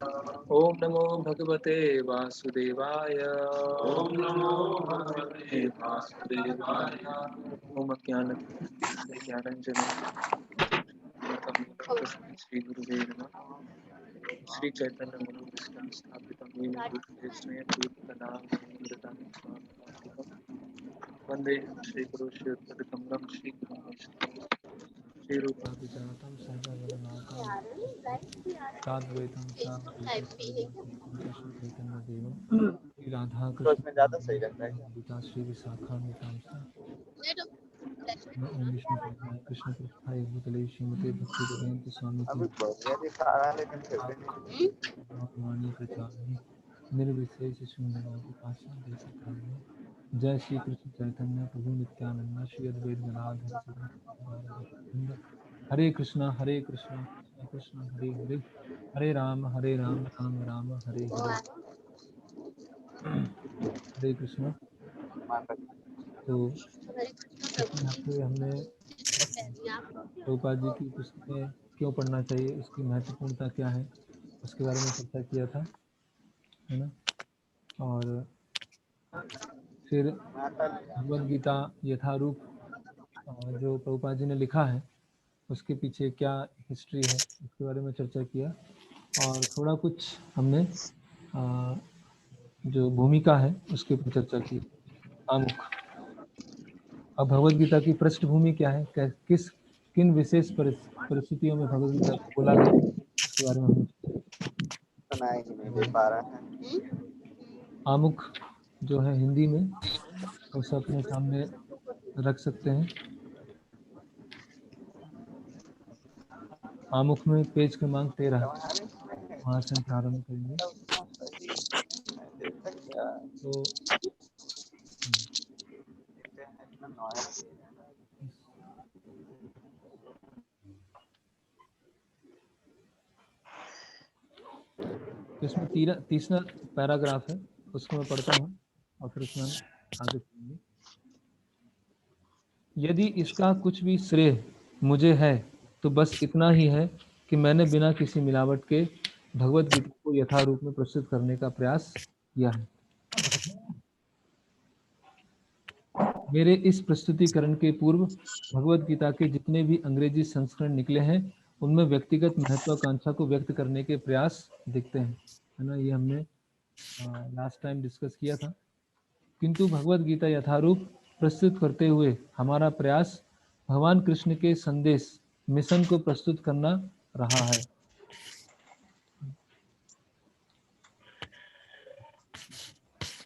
ओम नमो भगवते वासुदेवाय। ओम नमो भगवते वासुदेवाय। ओम ज्ञानंजन श्री गुरुवे नमः। श्री चैतन्य मनोभीष्टं स्थापितं येन भूतले स्वयं रूपकदा मृतं स्वामित्वं वन्देऽहं श्रीगुरुश्रीयुतपदकमलं श्रीगुरुं वैष्णवं श्रीरूपाभिजातं सहगणनाथं साद्वैतं सावधूतं कृष्ण चैतन्य देवं श्री राधा तो कृष्ण इसमें ज्यादा सही रहता है। गीता श्री विशाखान्वितांश्च ओम विष्णु पद्माय कृष्ण पृष्ठाय भूतले श्रीमते भक्ति वेदांत स्वामी अभी बढ़िया दिखा रहा है लेकिन फिर भी नहीं। वाणी प्रचारणे निर्विशेष शून्यवादी पाषाण देशप्राणे। जय श्री कृष्ण चैतन्य प्रभु नित्यानंद श्री अद्वैत गदाधर श्रीवासादि हरे कृष्णा कृष्णा कृष्ण हरे हरे हरे राम राम राम हरे हरे। हरे कृष्णा। तो पिछले हफ्ते हमने प्रभुपाद जी की पुस्तकें क्यों पढ़ना चाहिए, उसकी महत्वपूर्णता क्या है, उसके बारे में चर्चा किया था, है ना। और फिर भगवद गीता यथारूप जो प्रभुपाद जी ने लिखा है उसके पीछे क्या हिस्ट्री है उसके बारे में चर्चा किया। और थोड़ा कुछ हमने जो भूमिका है उसके ऊपर चर्चा की आमुख। अब भगवद गीता की पृष्ठभूमि क्या है, किन विशेष परिस्थितियों में भगवद गीता को बोला गया, इसके बारे में हमने चर्चा की। सुनाई ही नहीं दे पा रहा है। आमुख जो है हिंदी में उसे अपने सामने रख सकते हैं। आमुख में पेज क्रमांक 13 वहां से हम प्रारंभ करेंगे। तो इसमें तीसरा पैराग्राफ है, उसको मैं पढ़ता हूँ और फिर उसमें हम आगे चलेंगे। यदि इसका कुछ भी श्रेय मुझे है तो बस इतना ही है कि मैंने बिना किसी मिलावट के भगवद गीता को यथारूप में प्रस्तुत करने का प्रयास किया है। मेरे इस प्रस्तुतिकरण के पूर्व भगवद गीता के जितने भी अंग्रेजी संस्करण निकले हैं उनमें व्यक्तिगत महत्वाकांक्षा को व्यक्त करने के प्रयास दिखते हैं, है ना। ये हमने लास्ट टाइम डिस्कस किया था। किंतु भगवद गीता यथारूप प्रस्तुत करते हुए हमारा प्रयास भगवान कृष्ण के संदेश मिशन को प्रस्तुत करना रहा है।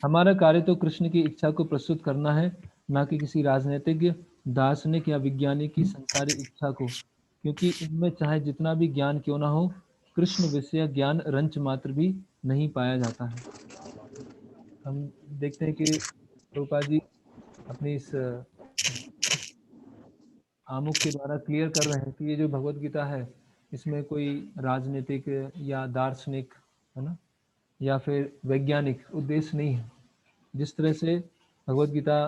हमारा कार्य तो कृष्ण की इच्छा को प्रस्तुत करना है, न कि किसी राजनीतिज्ञ, दार्शनिक या विज्ञानी की संसारिक इच्छा को, क्योंकि इनमें चाहे जितना भी ज्ञान क्यों ना हो, कृष्ण विषय ज्ञान रंच मात्र भी नहीं पाया जाता है। हम देखते हैं कि प्रभुपाद जी अपनी इस आमुख के द्वारा क्लियर कर रहे हैं कि ये जो भगवत गीता है इसमें कोई राजनीतिक या दार्शनिक, है ना, या फिर वैज्ञानिक उद्देश्य नहीं है। जिस तरह से भगवत गीता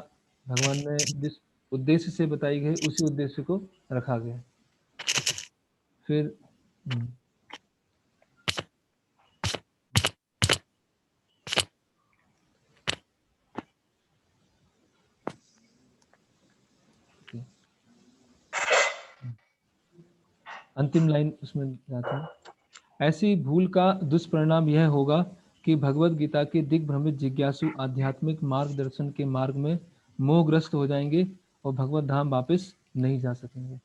भगवान ने जिस उद्देश्य से बताई गई उसी उद्देश्य को रखा गया। फिर अंतिम लाइन उसमें जाता है, ऐसी भूल का दुष्परिणाम यह होगा कि भगवत गीता के दिग्भ्रमित जिज्ञासु आध्यात्मिक मार्गदर्शन के मार्ग में मोहग्रस्त हो जाएंगे और भगवत धाम वापस नहीं जा सकेंगे।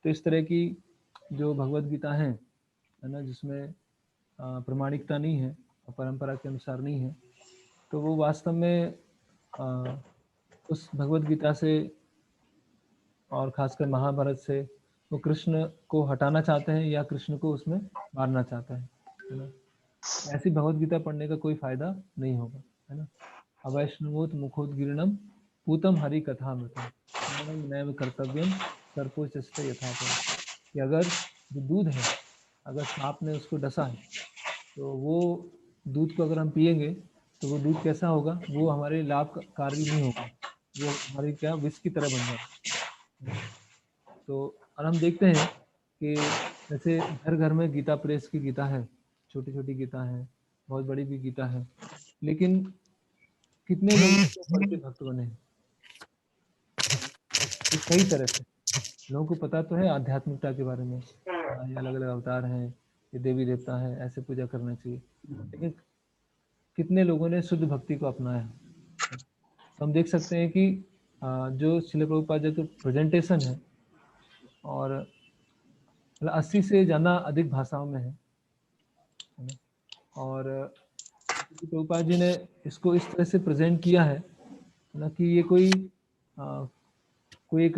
तो इस तरह की जो भगवत गीता है ना, जिसमें प्रमाणिकता नहीं है और परंपरा के अनुसार नहीं है, तो वो वास्तव में उस भगवत गीता से और खासकर महाभारत से वो कृष्ण को हटाना चाहते हैं या कृष्ण को उसमें मारना चाहते हैं, है ना। ऐसी भगवत गीता पढ़ने का कोई फायदा नहीं होगा, है ना। अवैष्णवोत मुखोदगीर्णम पूतम हरि कथा मृतम नैव कर्तव्यम सर्पोचष्ट यथापन। कि अगर जो दूध है, अगर सांप ने उसको डसा है तो वो दूध को अगर हम पिएंगे तो वो दूध कैसा होगा, वो हमारे लाभकारी नहीं होगा, वो हमारी क्या विष की तरह बन जाएगा। तो और हम देखते हैं कि जैसे घर घर में गीता प्रेस की गीता है, छोटी छोटी गीता है, बहुत बड़ी भी गीता है, लेकिन कितने लोग इसको पढ़ के भक्त बने हैं? तो कई तरह से लोगों को पता तो है आध्यात्मिकता के बारे में, ये अलग अलग अवतार हैं, ये देवी देवता है, ऐसे पूजा करना चाहिए, लेकिन कितने लोगों ने शुद्ध भक्ति को अपनाया? तो हम देख सकते हैं कि जो श्रील प्रभुपाद जी का प्रेजेंटेशन है और 80 से ज़्यादा अधिक भाषाओं में है ना? और प्रभुपाद जी ने इसको इस तरह से प्रेजेंट किया है ना कि ये कोई एक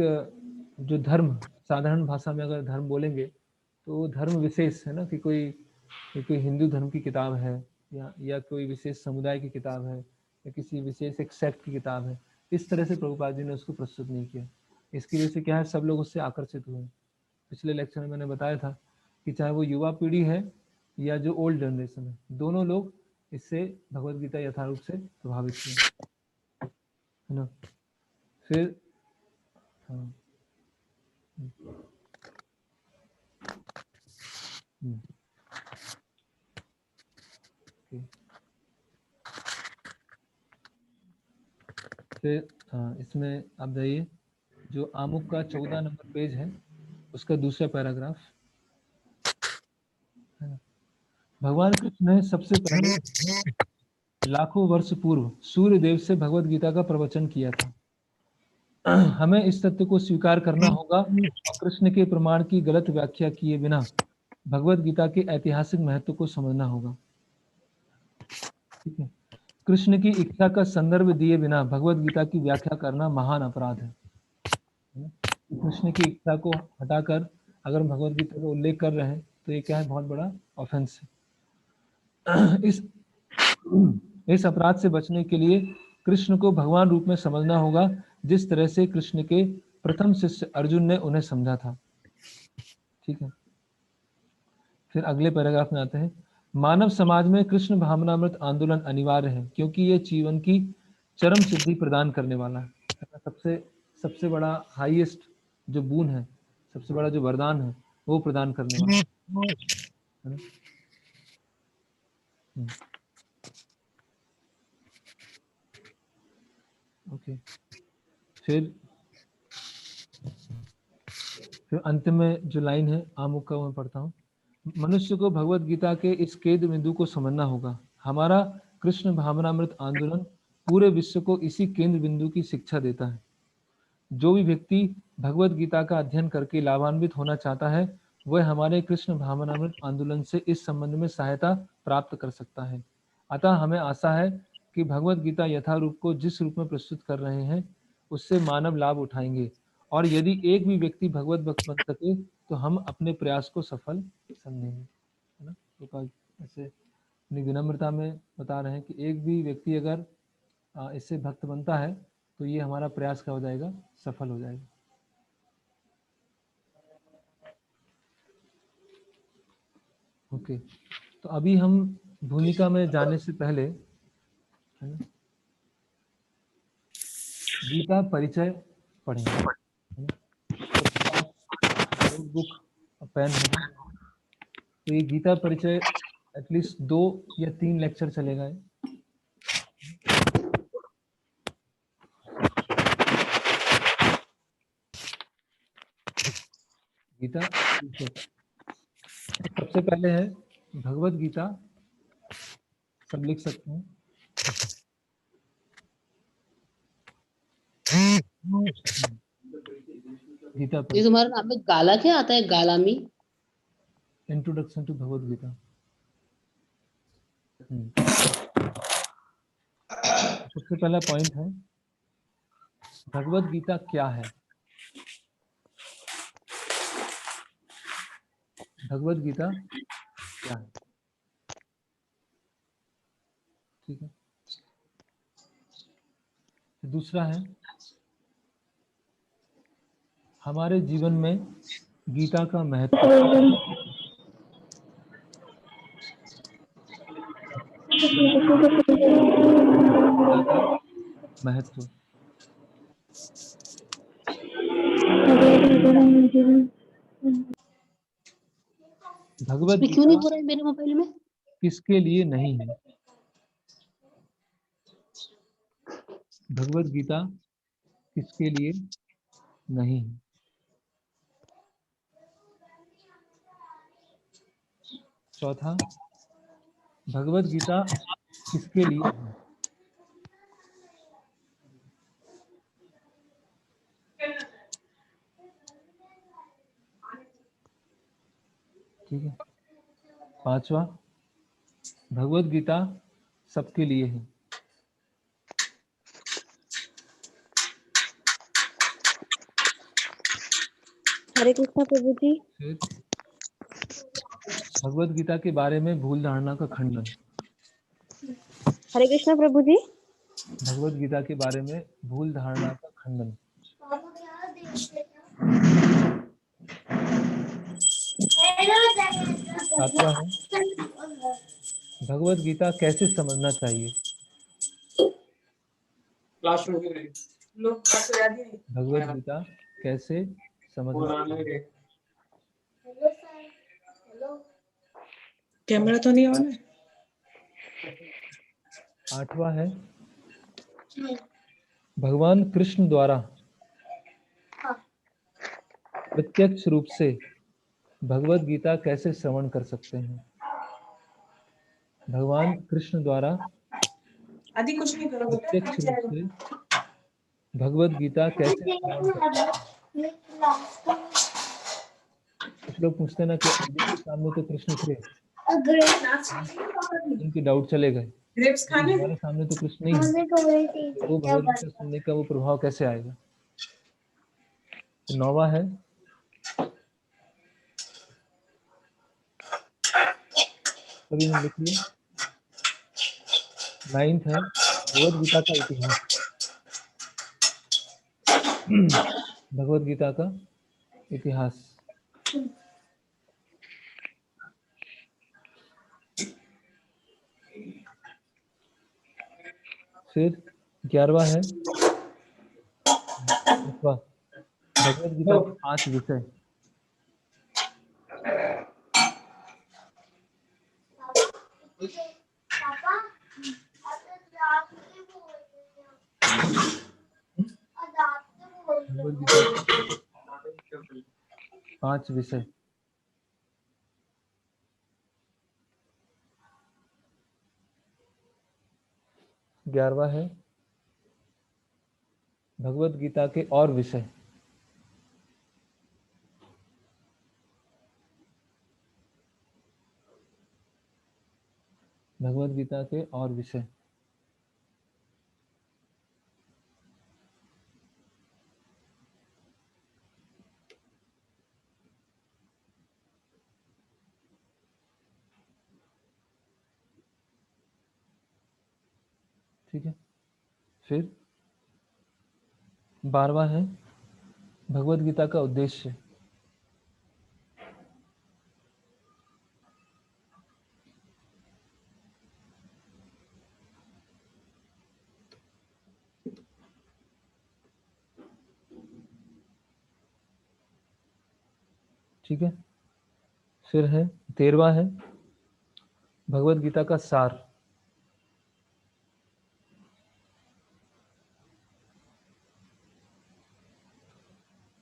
जो धर्म, साधारण भाषा में अगर धर्म बोलेंगे तो धर्म विशेष है ना, कि कोई हिंदू धर्म की किताब है या कोई विशेष समुदाय की किताब है या किसी विशेष एक सेक्ट की किताब है, इस तरह से प्रभुपाद जी ने उसको प्रस्तुत नहीं किया। इसकी वजह से क्या है, सब लोग उससे आकर्षित हुए। पिछले लेक्चर में मैंने बताया था कि चाहे वो युवा पीढ़ी है या जो ओल्ड जनरेशन है, दोनों लोग इससे भगवत गीता यथारूप से प्रभावित हुए, है ना। फिर हाँ, फिर इसमें आप जाइए, जो आमुख का 14 नंबर पेज है उसका दूसरा पैराग्राफ है ना। भगवान कृष्ण ने सबसे पहले लाखों वर्ष पूर्व सूर्य देव से भगवत गीता का प्रवचन किया था। हमें इस तथ्य को स्वीकार करना होगा और कृष्ण के प्रमाण की गलत व्याख्या किए बिना भगवत गीता के ऐतिहासिक महत्व को समझना होगा। ठीक है, कृष्ण की इच्छा का संदर्भ दिए बिना भगवत गीता की व्याख्या करना महान अपराध है। कृष्ण की इच्छा को हटाकर अगर भगवत गीता का उल्लेख कर रहे हैं तो ये क्या है, बहुत बड़ा ऑफेंस है। इस अपराध से बचने के लिए कृष्ण को भगवान रूप में समझना होगा, जिस तरह से कृष्ण के प्रथम शिष्य अर्जुन ने उन्हें समझा था। ठीक है, फिर अगले पैराग्राफ में आते हैं। मानव समाज में कृष्ण भावनामृत आंदोलन अनिवार्य है, क्योंकि ये जीवन की चरम सिद्धि प्रदान करने वाला है। सबसे बड़ा हाईएस्ट जो बून है, सबसे बड़ा जो वरदान है, वो प्रदान करने वाला है। ओके, फिर अंत में जो लाइन है आमुख का, मैं पढ़ता हूँ। मनुष्य को भगवत गीता के इस केंद्र बिंदु को समझना होगा। हमारा कृष्ण भावनामृत आंदोलन पूरे विश्व को इसी केंद्र बिंदु की शिक्षा देता है। जो भी व्यक्ति भगवत गीता का अध्ययन करके लाभान्वित होना चाहता है, वह हमारे कृष्ण भावनामृत आंदोलन से इस संबंध में सहायता प्राप्त कर सकता है। अतः हमें आशा है कि भगवत गीता यथारूप को जिस रूप में प्रस्तुत कर रहे हैं उससे मानव लाभ उठाएंगे, और यदि एक भी व्यक्ति भगवत भक्त बन सके तो हम अपने प्रयास को सफल समझेंगे, है ना। तो ऐसे अपनी विनम्रता में बता रहे हैं कि एक भी व्यक्ति अगर इससे भक्त बनता है तो ये हमारा प्रयास क्या हो जाएगा, सफल हो जाएगा। ओके, तो अभी हम भूमिका में जाने से पहले, है ना, गीता परिचय पढ़ेंगे। बुक पेन होगा तो ये गीता परिचय एटलीस्ट 2 या 3 लेक्चर चलेगा। गीता सबसे पहले है भगवत गीता, सब लिख सकते हैं। गीता ये तुम्हारा नाम में गाला क्या आता है, गालामी? Introduction to Bhagavad Gita. सबसे पहला पॉइंट है भगवत गीता क्या है। भगवत गीता क्या है, ठीक है। दूसरा है हमारे जीवन में गीता का महत्व। महत्व भगवत क्यों नहीं गीता हो रहा है मेरे मोबाइल में? किसके लिए नहीं है? भगवत गीता किसके लिए नहीं है? चौथा, भगवत गीता किसके लिए है? ठीक है। पांचवा, भगवत गीता सबके लिए है। हरे कृष्णा प्रभु जी। फिर भगवत गीता के बारे में भूल धारणा का खंडन। हरे कृष्णा प्रभु जी। भगवत गीता के बारे में भूल धारणा का खंडन। सातवां है, भगवत गीता कैसे समझना चाहिए? भगवत गीता कैसे समझना चाहिए? कैमरा तो नहीं ऑन है। आठवां है, भगवान कृष्ण द्वारा प्रत्यक्ष रूप से भगवत गीता कैसे श्रवण कर सकते हैं? भगवान कृष्ण द्वारा आदि कुछ नहीं करो बेटा, प्रत्यक्ष थक रूप जाएगा। से भगवत गीता कैसे श्रवण करते हैं? कुछ लोग पूछते हैं ना कि अभी के सामने तो कृष्ण थे, उनके डाउट चले गए, ग्रेप्स लेकिन खाने हैं? हमारे सामने तो कृष्ण नहीं है, तो वो भगवत गीता सुनने का वो प्रभाव कैसे आएगा? तो नौवां है, सभी ने लिख लिया। नाइन्थ है, भगवत गीता का इतिहास। भगवत गीता का इतिहास। फिर 11वां है, भगवत गीता के 5 विषय। भगवत गीता के 5 विषय। ग्यारहवां है, भगवत गीता के और विषय। भगवत गीता के और विषय। ठीक है। फिर 12वां है, भगवत गीता का उद्देश्य। ठीक है। फिर है 13वां है, भगवत गीता का सार।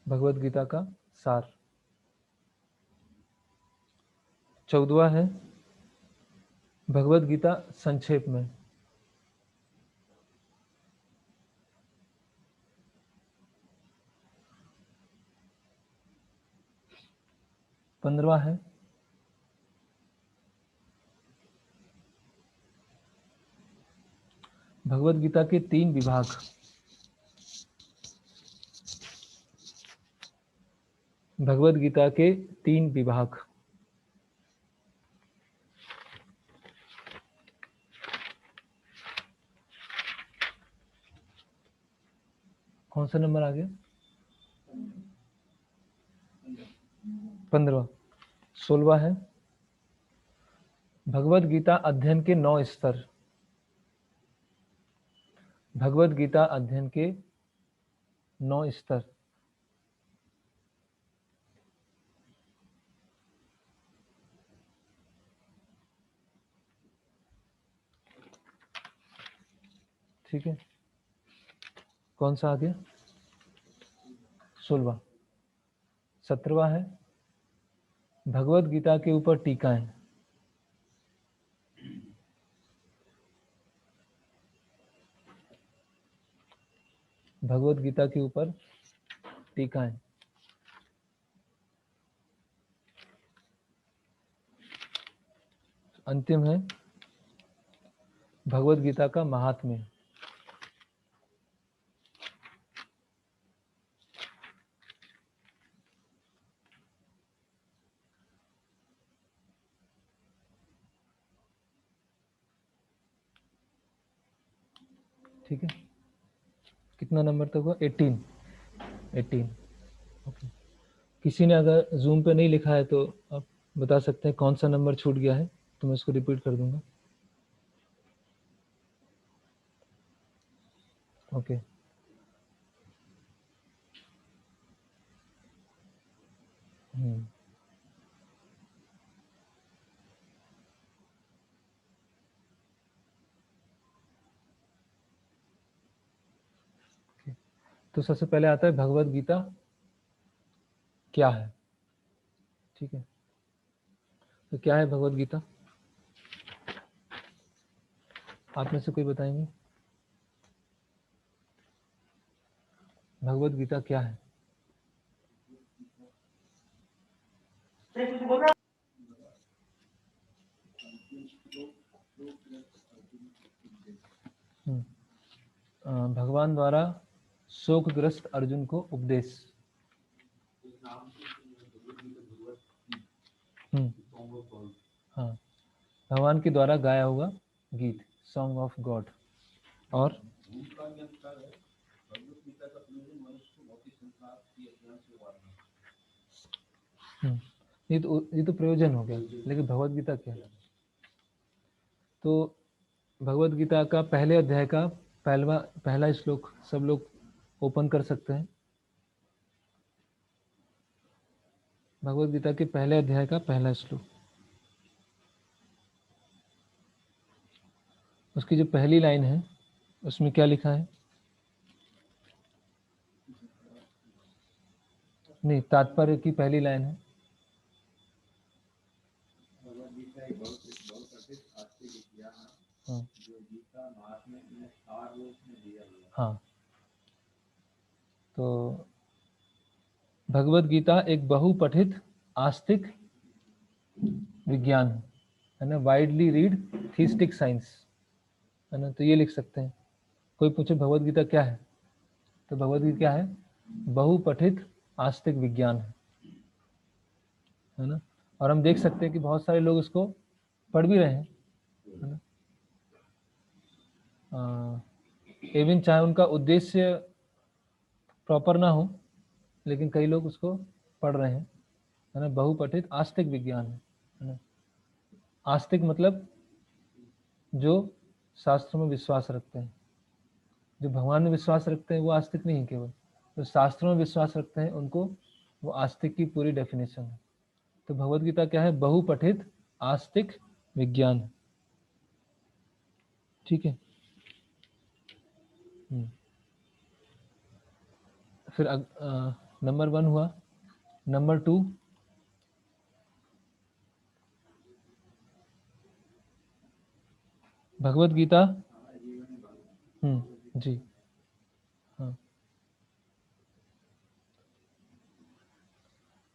भगवत गीता का सार। 14वां है, भगवत गीता संक्षेप में। पंद्रहवां है, भगवत गीता के 3 विभाग। भगवत गीता के 3 विभाग। कौन सा नंबर आ गया? 15वां। 16वां है, भगवत गीता अध्ययन के 9 स्तर। भगवत गीता अध्ययन के 9 स्तर। ठीक है, कौन सा आ गया? 16वां। 17वां है भगवत गीता के ऊपर टीकाएं। भगवत गीता के ऊपर टीकाएं। अंतिम है भगवत गीता का महात्म्य। ठीक है, कितना नंबर तक हुआ? 18। ओके, किसी ने अगर जूम पे नहीं लिखा है तो आप बता सकते हैं कौन सा नंबर छूट गया है, तो मैं इसको रिपीट कर दूंगा। ओके, तो सबसे पहले आता है भगवत गीता क्या है। ठीक है, तो क्या है भगवत गीता? आप में से कोई बताएंगे भगवत गीता क्या है? भगवान द्वारा शोकग्रस्त अर्जुन को उपदेश। हाँ, भगवान के द्वारा गाया हुआ गीत, सॉन्ग ऑफ गॉड। और ये तो प्रयोजन हो गया, लेकिन भगवत गीता क्या है? तो भगवत गीता का पहले अध्याय का पहला श्लोक सब लोग ओपन कर सकते हैं। भगवत गीता के पहले अध्याय का पहला श्लोक, उसकी जो पहली लाइन है उसमें क्या लिखा है? नहीं, तात्पर्य की पहली लाइन है। हाँ, तो भगवत गीता एक बहुपठित आस्तिक विज्ञान है ना, वाइडली रीड थीस्टिक साइंस है ना। तो ये लिख सकते हैं। कोई पूछे भगवत गीता क्या है, तो भगवत गीता क्या है? बहुपठित आस्तिक विज्ञान है ना। और हम देख सकते हैं कि बहुत सारे लोग इसको पढ़ भी रहे हैं, है ना। इवन चाहे उनका उद्देश्य प्रॉपर ना हो, लेकिन कई लोग उसको पढ़ रहे हैं, है ना। बहुपठित आस्तिक विज्ञान है ना। आस्तिक मतलब जो शास्त्रों में विश्वास रखते हैं, जो भगवान में विश्वास रखते हैं वो आस्तिक नहीं है, केवल जो शास्त्रों में विश्वास रखते हैं उनको वो आस्तिक की पूरी डेफिनेशन है। तो भगवत गीता क्या है? बहुपठित आस्तिक विज्ञान। ठीक है, फिर नंबर 1 हुआ। नंबर 2, भगवत गीता जी हाँ,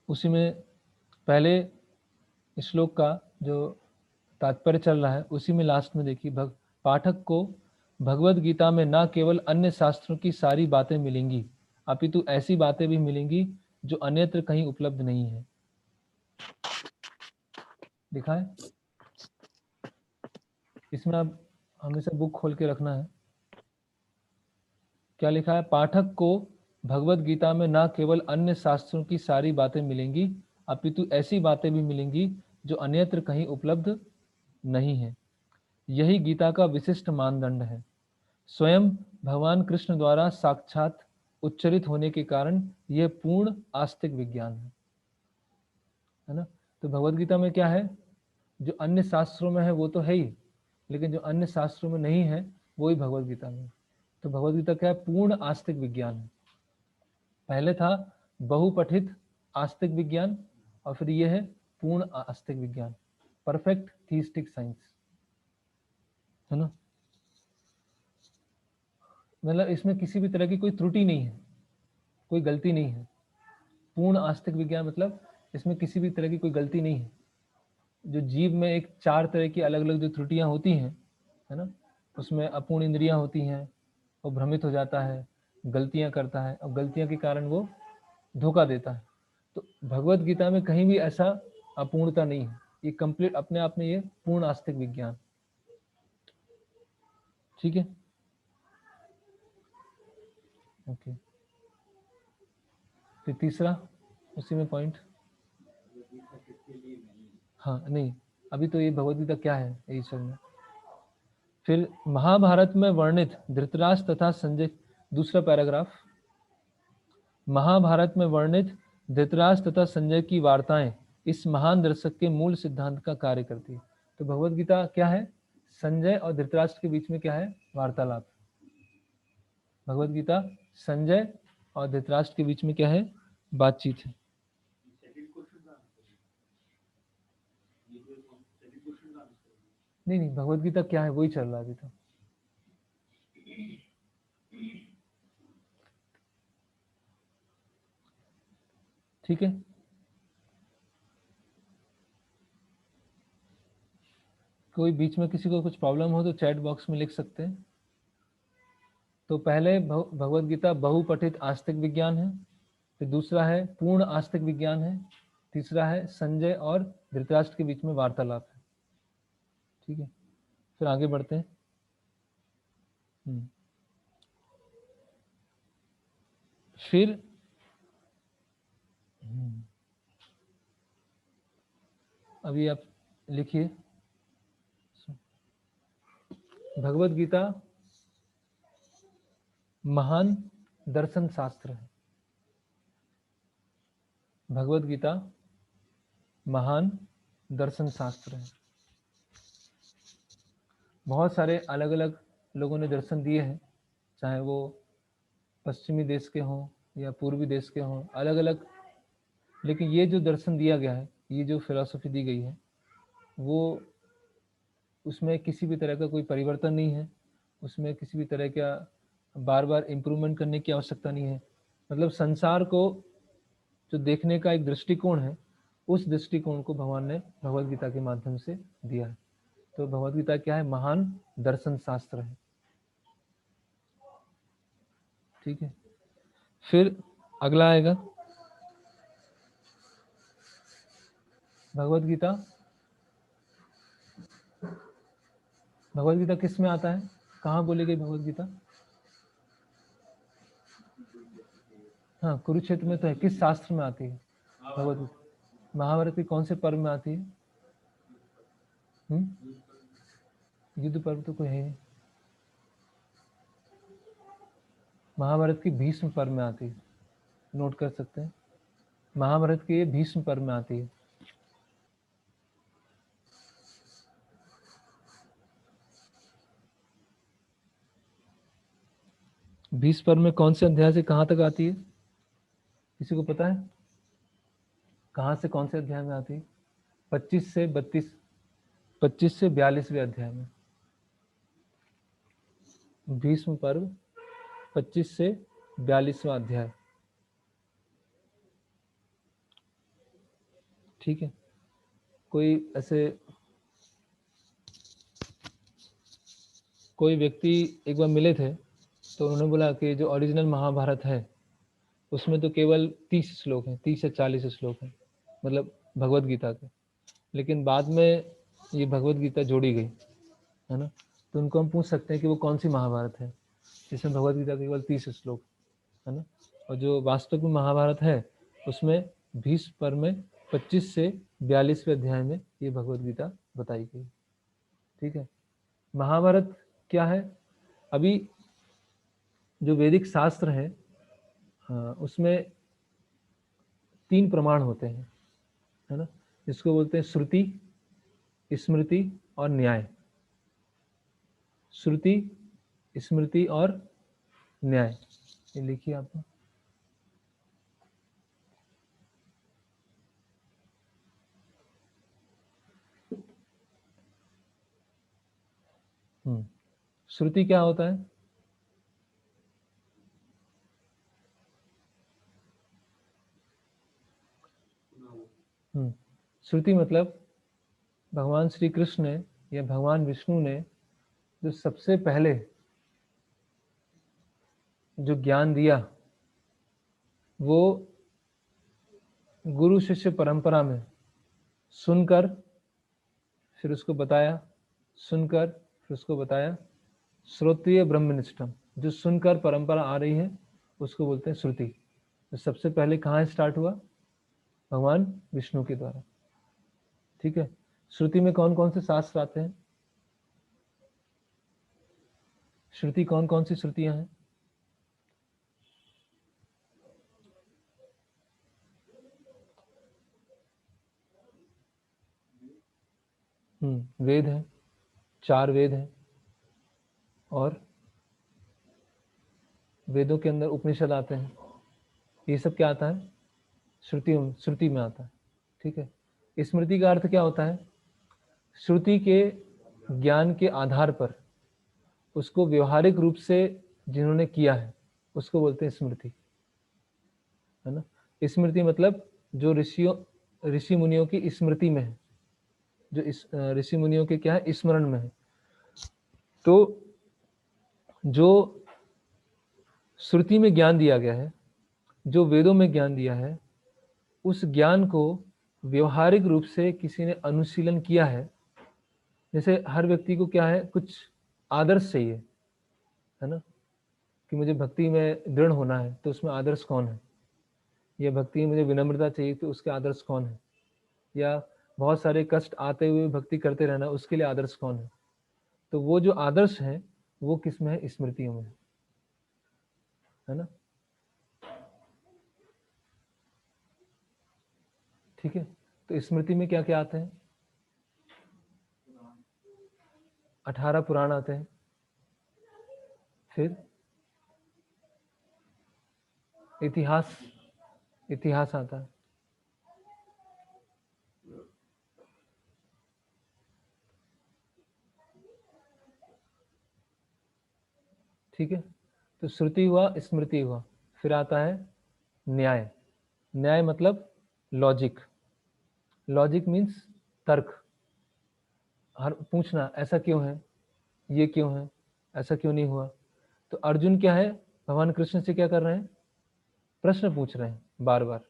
उसी में पहले श्लोक का जो तात्पर्य चल रहा है उसी में लास्ट में देखिए, पाठक को भगवत गीता में न केवल अन्य शास्त्रों की सारी बातें मिलेंगी, अपितु ऐसी बातें भी मिलेंगी जो अन्यत्र कहीं उपलब्ध नहीं है। लिखा है इसमें, आप हमेशा बुक खोल के रखना है। क्या लिखा है? पाठक को भगवत गीता में न केवल अन्य शास्त्रों की सारी बातें मिलेंगी, अपितु ऐसी बातें भी मिलेंगी जो अन्यत्र कहीं उपलब्ध नहीं है। यही गीता का विशिष्ट मानदंड है। स्वयं भगवान कृष्ण द्वारा साक्षात उच्चरित होने के कारण यह पूर्ण आस्तिक विज्ञान है ना। तो भगवत गीता में क्या है? जो अन्य शास्त्रों में है वो तो है ही, लेकिन जो अन्य शास्त्रों में नहीं है वो ही भगवत गीता में। तो भगवद गीता क्या है? पूर्ण आस्तिक विज्ञान है। पहले था बहुपठित आस्तिक विज्ञान और फिर ये है पूर्ण आस्तिक विज्ञान, परफेक्ट थीस्टिक साइंस, है ना। मतलब इसमें किसी भी तरह की कोई त्रुटि नहीं है, कोई गलती नहीं है। पूर्ण आस्तिक विज्ञान मतलब इसमें किसी भी तरह की कोई गलती नहीं है। जो जीव में एक 4 तरह की अलग अलग जो त्रुटियां होती हैं, है ना, उसमें अपूर्ण इंद्रियां होती हैं, वो भ्रमित हो जाता है, गलतियां करता है और गलतियां के कारण वो धोखा देता है। तो भगवत गीता में कहीं भी ऐसा अपूर्णता नहीं है। ये कंप्लीट अपने आप में ये पूर्ण आस्तिक विज्ञान, ठीक है। ओके, फिर तीसरा उसी में पॉइंट। हाँ नहीं, अभी तो ये भगवत गीता क्या है यही चलना। फिर महाभारत में वर्णित धृतराष्ट्र तथा संजय, दूसरा पैराग्राफ। महाभारत में वर्णित धृतराष्ट्र तथा संजय की वार्ताएं इस महान दर्शक के मूल सिद्धांत का कार्य करती है। तो भगवत गीता क्या है? संजय और धृतराष्ट्र के बीच में क्या है? वार्तालाप। भगवत गीता संजय और धृतराष्ट्र के बीच में क्या है? बातचीत है। नहीं नहीं, भगवत गीता क्या है वही चल रहा है अभी तो। ठीक है, कोई बीच में किसी को कुछ प्रॉब्लम हो तो चैट बॉक्स में लिख सकते हैं। तो पहले भगवत गीता बहुपठित आस्तिक विज्ञान है, फिर दूसरा है पूर्ण आस्तिक विज्ञान है, तीसरा है संजय और धृतराष्ट्र के बीच में वार्तालाप है। ठीक है, फिर आगे बढ़ते हैं। फिर अभी आप लिखिए, भगवत गीता महान दर्शन शास्त्र है। भगवत गीता महान दर्शन शास्त्र है। बहुत सारे अलग अलग लोगों ने दर्शन दिए हैं, चाहे वो पश्चिमी देश के हों या पूर्वी देश के हों, अलग अलग, लेकिन ये जो दर्शन दिया गया है, ये जो फिलॉसफी दी गई है, वो उसमें किसी भी तरह का कोई परिवर्तन नहीं है, उसमें किसी भी तरह का बार बार इम्प्रूवमेंट करने की आवश्यकता नहीं है। मतलब संसार को जो देखने का एक दृष्टिकोण है, उस दृष्टिकोण को भगवान ने भगवत गीता के माध्यम से दिया है। तो भगवत गीता क्या है? महान दर्शन शास्त्र है। ठीक है, फिर अगला आएगा भगवत गीता। भगवत गीता किस में आता है? कहाँ बोली गई भगवत गीता? हाँ, कुरुक्षेत्र में तो है। किस शास्त्र में आती है भगवत गीता? महाभारत के कौन से पर्व में आती है? युद्ध पर्व तो कोई है नहीं। महाभारत की भीष्म पर्व में आती है, नोट कर सकते हैं। महाभारत के भीष्म पर्व में आती है। भीष्म पर्व में कौन से अध्याय से कहाँ तक आती है? किसी को पता है? कहाँ से कौन से अध्याय में आती है? 25 से 32, 25 से 42वें अध्याय में भीष्म पर्व, 25 से 42वां अध्याय। ठीक है, कोई ऐसे कोई व्यक्ति एक बार मिले थे, तो उन्होंने बोला कि जो ओरिजिनल महाभारत है उसमें तो केवल 30 श्लोक हैं, 30 से 40 श्लोक हैं, मतलब भगवत गीता के। लेकिन बाद में ये भगवत गीता जोड़ी गई, है ना। तो उनको हम पूछ सकते हैं कि वो कौन सी महाभारत है जिसमें भगवत गीता के केवल 30 श्लोक, है ना। और जो वास्तविक में महाभारत है उसमें भीष्म पर्व में 25 से 42वें अध्याय में ये भगवत गीता बताई गई। ठीक है, महाभारत क्या है? अभी जो वैदिक शास्त्र है, हाँ, उसमें 3 प्रमाण होते हैं, है ना, जिसको बोलते हैं श्रुति, स्मृति और न्याय। श्रुति, स्मृति और न्याय, ये लिखिए आप। श्रुति क्या होता है? श्रुति मतलब भगवान श्री कृष्ण ने या भगवान विष्णु ने जो सबसे पहले जो ज्ञान दिया वो गुरु शिष्य परंपरा में सुनकर फिर उसको बताया, सुनकर फिर उसको बताया। श्रोत्रिय ब्रह्मनिष्ठम, जो सुनकर परंपरा आ रही है उसको बोलते हैं श्रुति। तो सबसे पहले कहाँ स्टार्ट हुआ? भगवान विष्णु के द्वारा। ठीक है। श्रुति में कौन कौन से शास्त्र आते हैं? श्रुति कौन कौन सी श्रुतियां हैं? वेद है, 4 वेद हैं, और वेदों के अंदर उपनिषद आते हैं। ये सब क्या आता है? श्रुति में आता है। ठीक है। स्मृति का अर्थ क्या होता है? श्रुति के ज्ञान के आधार पर उसको व्यवहारिक रूप से जिन्होंने किया है उसको बोलते हैं स्मृति, है ना। स्मृति मतलब जो ऋषि मुनियों की स्मृति में है, जो ऋषि मुनियों के क्या है, स्मरण में है। तो जो श्रुति में ज्ञान दिया गया है, जो वेदों में ज्ञान दिया है, उस ज्ञान को व्यवहारिक रूप से किसी ने अनुशीलन किया है। जैसे हर व्यक्ति को क्या है, कुछ आदर्श चाहिए, है ना, कि मुझे भक्ति में दृढ़ होना है तो उसमें आदर्श कौन है, या भक्ति में मुझे विनम्रता चाहिए तो उसके आदर्श कौन है, या बहुत सारे कष्ट आते हुए भक्ति करते रहना उसके लिए आदर्श कौन है। तो वो जो आदर्श है वो किस में है? स्मृतियों में, है ना। ठीक है। तो स्मृति में क्या क्या आते हैं? 18 पुराण आते हैं, फिर इतिहास आता है। ठीक है। तो श्रुति हुआ, स्मृति हुआ, फिर आता है न्याय। न्याय मतलब लॉजिक। लॉजिक मीन्स तर्क, हर पूछना ऐसा क्यों है, ये क्यों है, ऐसा क्यों नहीं हुआ। तो अर्जुन क्या है, भगवान कृष्ण से क्या कर रहे हैं? प्रश्न पूछ रहे हैं बार बार,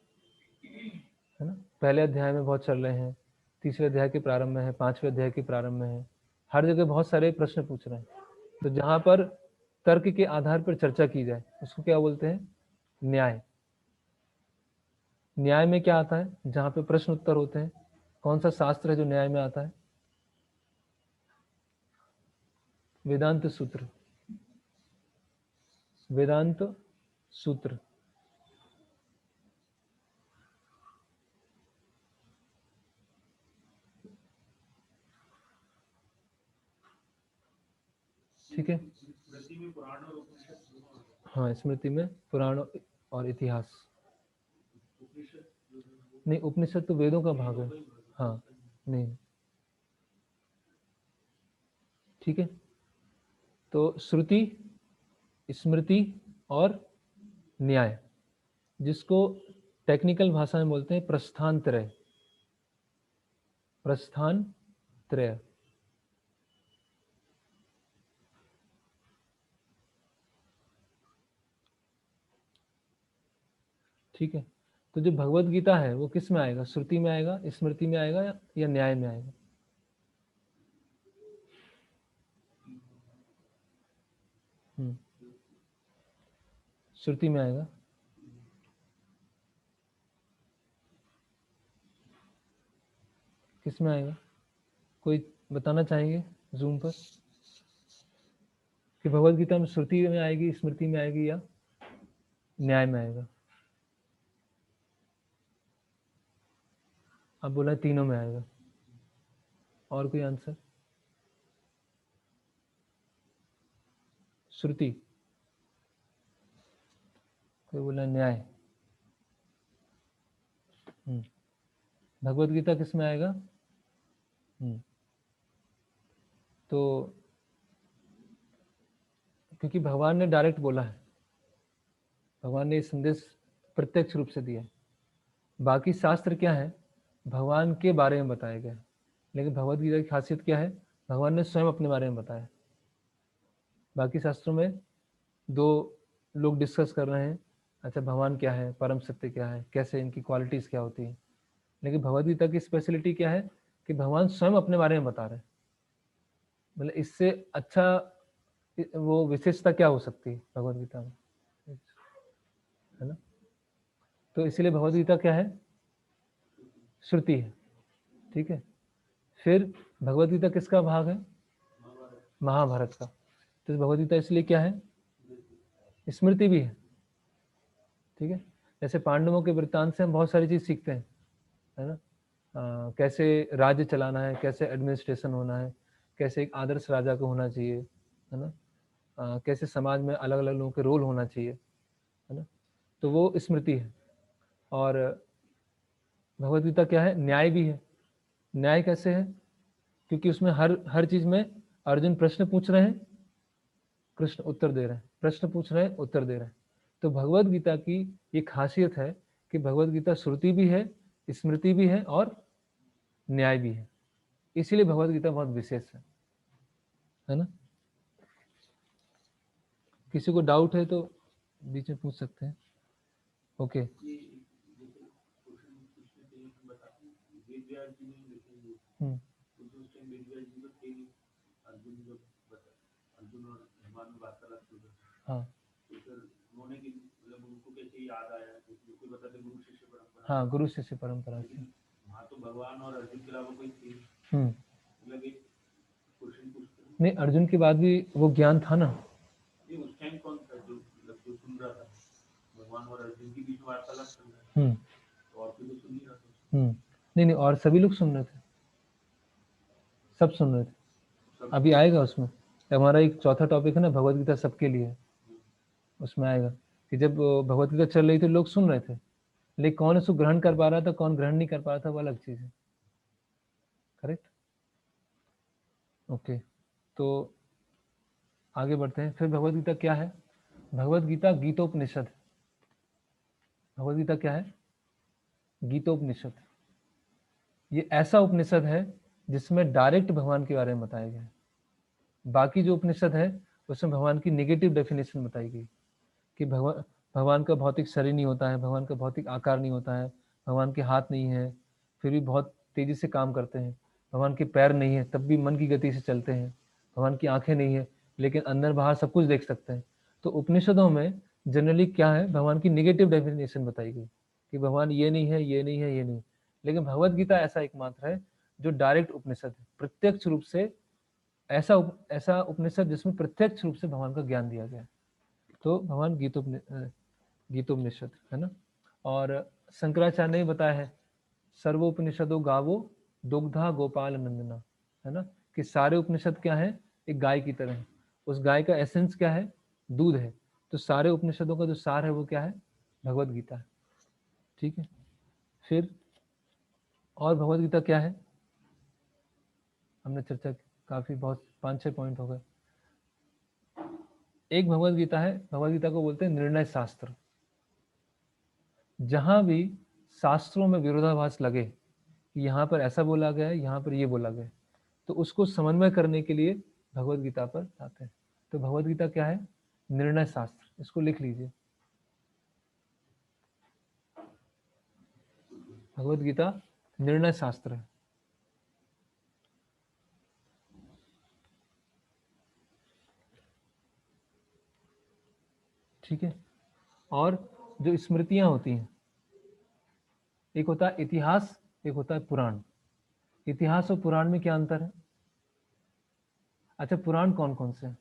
है ना। पहले अध्याय में बहुत चल रहे हैं, तीसरे अध्याय के प्रारंभ में है, 5वें अध्याय के प्रारंभ में है, हर जगह बहुत सारे प्रश्न पूछ रहे हैं। तो जहां पर तर्क के आधार पर चर्चा की जाए उसको क्या बोलते हैं? न्याय। न्याय में क्या आता है? जहां पे प्रश्न उत्तर होते हैं। कौन सा शास्त्र है जो न्याय में आता है? वेदांत सूत्र। वेदांत सूत्र। ठीक है। हाँ, स्मृति में पुराण और इतिहास। नहीं, उपनिषद तो वेदों का भाग है। हाँ, नहीं। ठीक है। तो श्रुति, स्मृति और न्याय, जिसको टेक्निकल भाषा में बोलते हैं प्रस्थान त्रय। प्रस्थान त्रय। ठीक है। तो जो भगवत गीता है वो किस में आएगा? श्रुति में आएगा, स्मृति में आएगा, या न्याय में आएगा? श्रुति में आएगा। किस में आएगा? कोई बताना चाहेंगे जूम पर कि भगवत गीता में श्रुति में आएगी, स्मृति में आएगी, या न्याय में आएगा? अब बोला तीनों में आएगा। और कोई आंसर? श्रुति। कोई बोला न्याय। भगवत गीता किस में आएगा? तो क्योंकि भगवान ने डायरेक्ट बोला है, भगवान ने संदेश प्रत्यक्ष रूप से दिया है। बाकी शास्त्र क्या है? भगवान के बारे में बताया गया है, लेकिन भगवत गीता की खासियत क्या है? भगवान ने स्वयं अपने बारे में बताया। बाकी शास्त्रों में दो लोग डिस्कस कर रहे हैं, अच्छा भगवान क्या है, परम सत्य क्या है, कैसे इनकी क्वालिटीज क्या होती है। लेकिन भगवत गीता की स्पेशलिटी क्या है कि भगवान स्वयं अपने बारे में बता रहे हैं। मतलब इससे अच्छा वो विशेषता क्या हो सकती है भगवत गीता में, है ना? तो इसलिए भगवत गीता क्या है? श्रुति है, ठीक है। फिर भगवत गीता किसका भाग है? महाभारत का। तो भगवत गीता इसलिए क्या है? स्मृति भी है, ठीक है। जैसे पांडवों के वृत्तांत से हम बहुत सारी चीज सीखते हैं, है ना? कैसे राज्य चलाना है, कैसे एडमिनिस्ट्रेशन होना है, कैसे एक आदर्श राजा को होना चाहिए, है ना? कैसे समाज में अलग अलग लोगों के रोल होना चाहिए, है ना? तो वो स्मृति है। और भगवत गीता क्या है? न्याय भी है। न्याय कैसे है? क्योंकि उसमें हर चीज में अर्जुन प्रश्न पूछ रहे हैं, कृष्ण उत्तर दे रहे हैं, प्रश्न पूछ रहे हैं, उत्तर दे रहे हैं। तो भगवत गीता की ये खासियत है कि भगवत गीता श्रुति भी है, स्मृति भी है और न्याय भी है। इसीलिए भगवत गीता बहुत विशेष है ना? किसी को डाउट है तो बीच में पूछ सकते हैं। ओके। हाँ हाँ, गुरु शिष्य परंपरा से। तो भगवान और अर्जुन के अलावा कोई थी नहीं, अर्जुन के बाद भी वो ज्ञान था ना। उस टाइम कौन था जो सुन रहा था? भगवान और अर्जुन के बीच वार्तालाप चल रहा है, और कोई तो सुन नहीं रहा था। नहीं, और सभी लोग सुन रहे थे, सब सुन रहे थे। अभी आएगा उसमें, हमारा एक चौथा टॉपिक है ना, भगवत गीता सबके लिए, उसमें आएगा कि जब भगवत गीता चल रही थी लोग सुन रहे थे, लेकिन कौन उसको ग्रहण कर पा रहा था, कौन ग्रहण नहीं कर पा रहा था, वो अलग चीज है। करेक्ट। ओके, तो आगे बढ़ते हैं। फिर भगवत गीता क्या है? भगवत गीता गीतोपनिषद। भगवत गीता क्या है? गीतोपनिषद। ये ऐसा उपनिषद है जिसमें डायरेक्ट भगवान के बारे में बताया गया है। बाकी जो उपनिषद है उसमें भगवान की नेगेटिव डेफिनेशन बताई गई कि भगवान का भौतिक शरीर नहीं होता है, भगवान का भौतिक आकार नहीं होता है, भगवान के हाथ नहीं है फिर भी बहुत तेजी से काम करते हैं, भगवान के पैर नहीं है तब भी मन की गति से चलते हैं, भगवान की आंखें नहीं है लेकिन अंदर बाहर सब कुछ देख सकते हैं। तो उपनिषदों में जनरली क्या है, भगवान की नेगेटिव डेफिनेशन बताई गई कि भगवान ये नहीं है, ये नहीं है, ये नहीं। लेकिन भगवत गीता ऐसा एकमात्र है जो डायरेक्ट उपनिषद है, प्रत्यक्ष रूप से ऐसा उपनिषद जिसमें प्रत्यक्ष रूप से भगवान का ज्ञान दिया गया है। तो भगवान गीतोपनिषद है ना। और शंकराचार्य ने बताया है, सर्वोपनिषदों गावो दुग्धा गोपाल नंदना, है ना, कि सारे उपनिषद क्या है? एक गाय की तरह है। उस गाय का एसेंस क्या है? दूध है। तो सारे उपनिषदों का जो सार है वो क्या है? भगवत गीता है, ठीक है। फिर और भगवत गीता क्या है? हमने चर्चा काफी बहुत 5-6 पॉइंट हो गए। एक भगवत गीता है, भगवत गीता को बोलते हैं निर्णय शास्त्र। जहां भी शास्त्रों में विरोधाभास लगे कि यहाँ पर ऐसा बोला गया है, यहाँ पर ये बोला गया है, तो उसको समन्वय करने के लिए भगवत गीता पर आते हैं। तो भगवत गीता क्या है? निर्णय शास्त्र। इसको लिख लीजिए, भगवत गीता निर्णय शास्त्र है। ठीक है। और जो स्मृतियां होती हैं, एक होता है इतिहास, एक होता है पुराण। इतिहास और पुराण में क्या अंतर है? अच्छा, पुराण कौन कौन से हैं?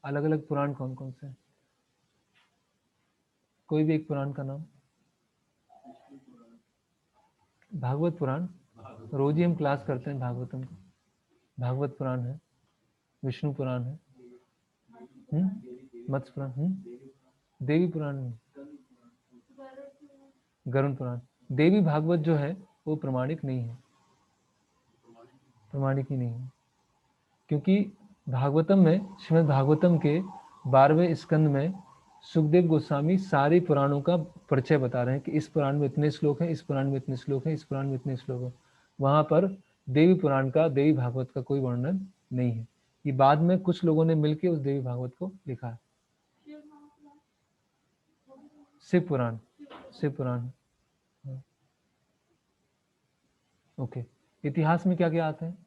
अलग अलग पुराण कौन कौन से हैं? कोई भी एक पुराण का नाम। भागवत पुराण, रोज ही हम क्लास करते हैं भागवतम को। भागवत पुराण है, विष्णु पुराण है, मत्स्य पुराण, देवी पुराण नहीं, गरुड़ पुराण। देवी भागवत जो है वो प्रमाणिक नहीं है, प्रमाणिक ही नहीं है, क्योंकि भागवतम में, श्रीमद् भागवतम के 12वें स्कंद में सुखदेव गोस्वामी सारे पुराणों का परिचय बता रहे हैं कि इस पुराण में इतने श्लोक हैं, इस पुराण में इतने श्लोक हैं, इस पुराण में इतने श्लोक हैं। वहां पर देवी पुराण का, देवी भागवत का कोई वर्णन नहीं है। ये बाद में कुछ लोगों ने मिलकर उस देवी भागवत को लिखा है। शिव पुराण, शिव पुराण। ओके, इतिहास में क्या क्या आता है?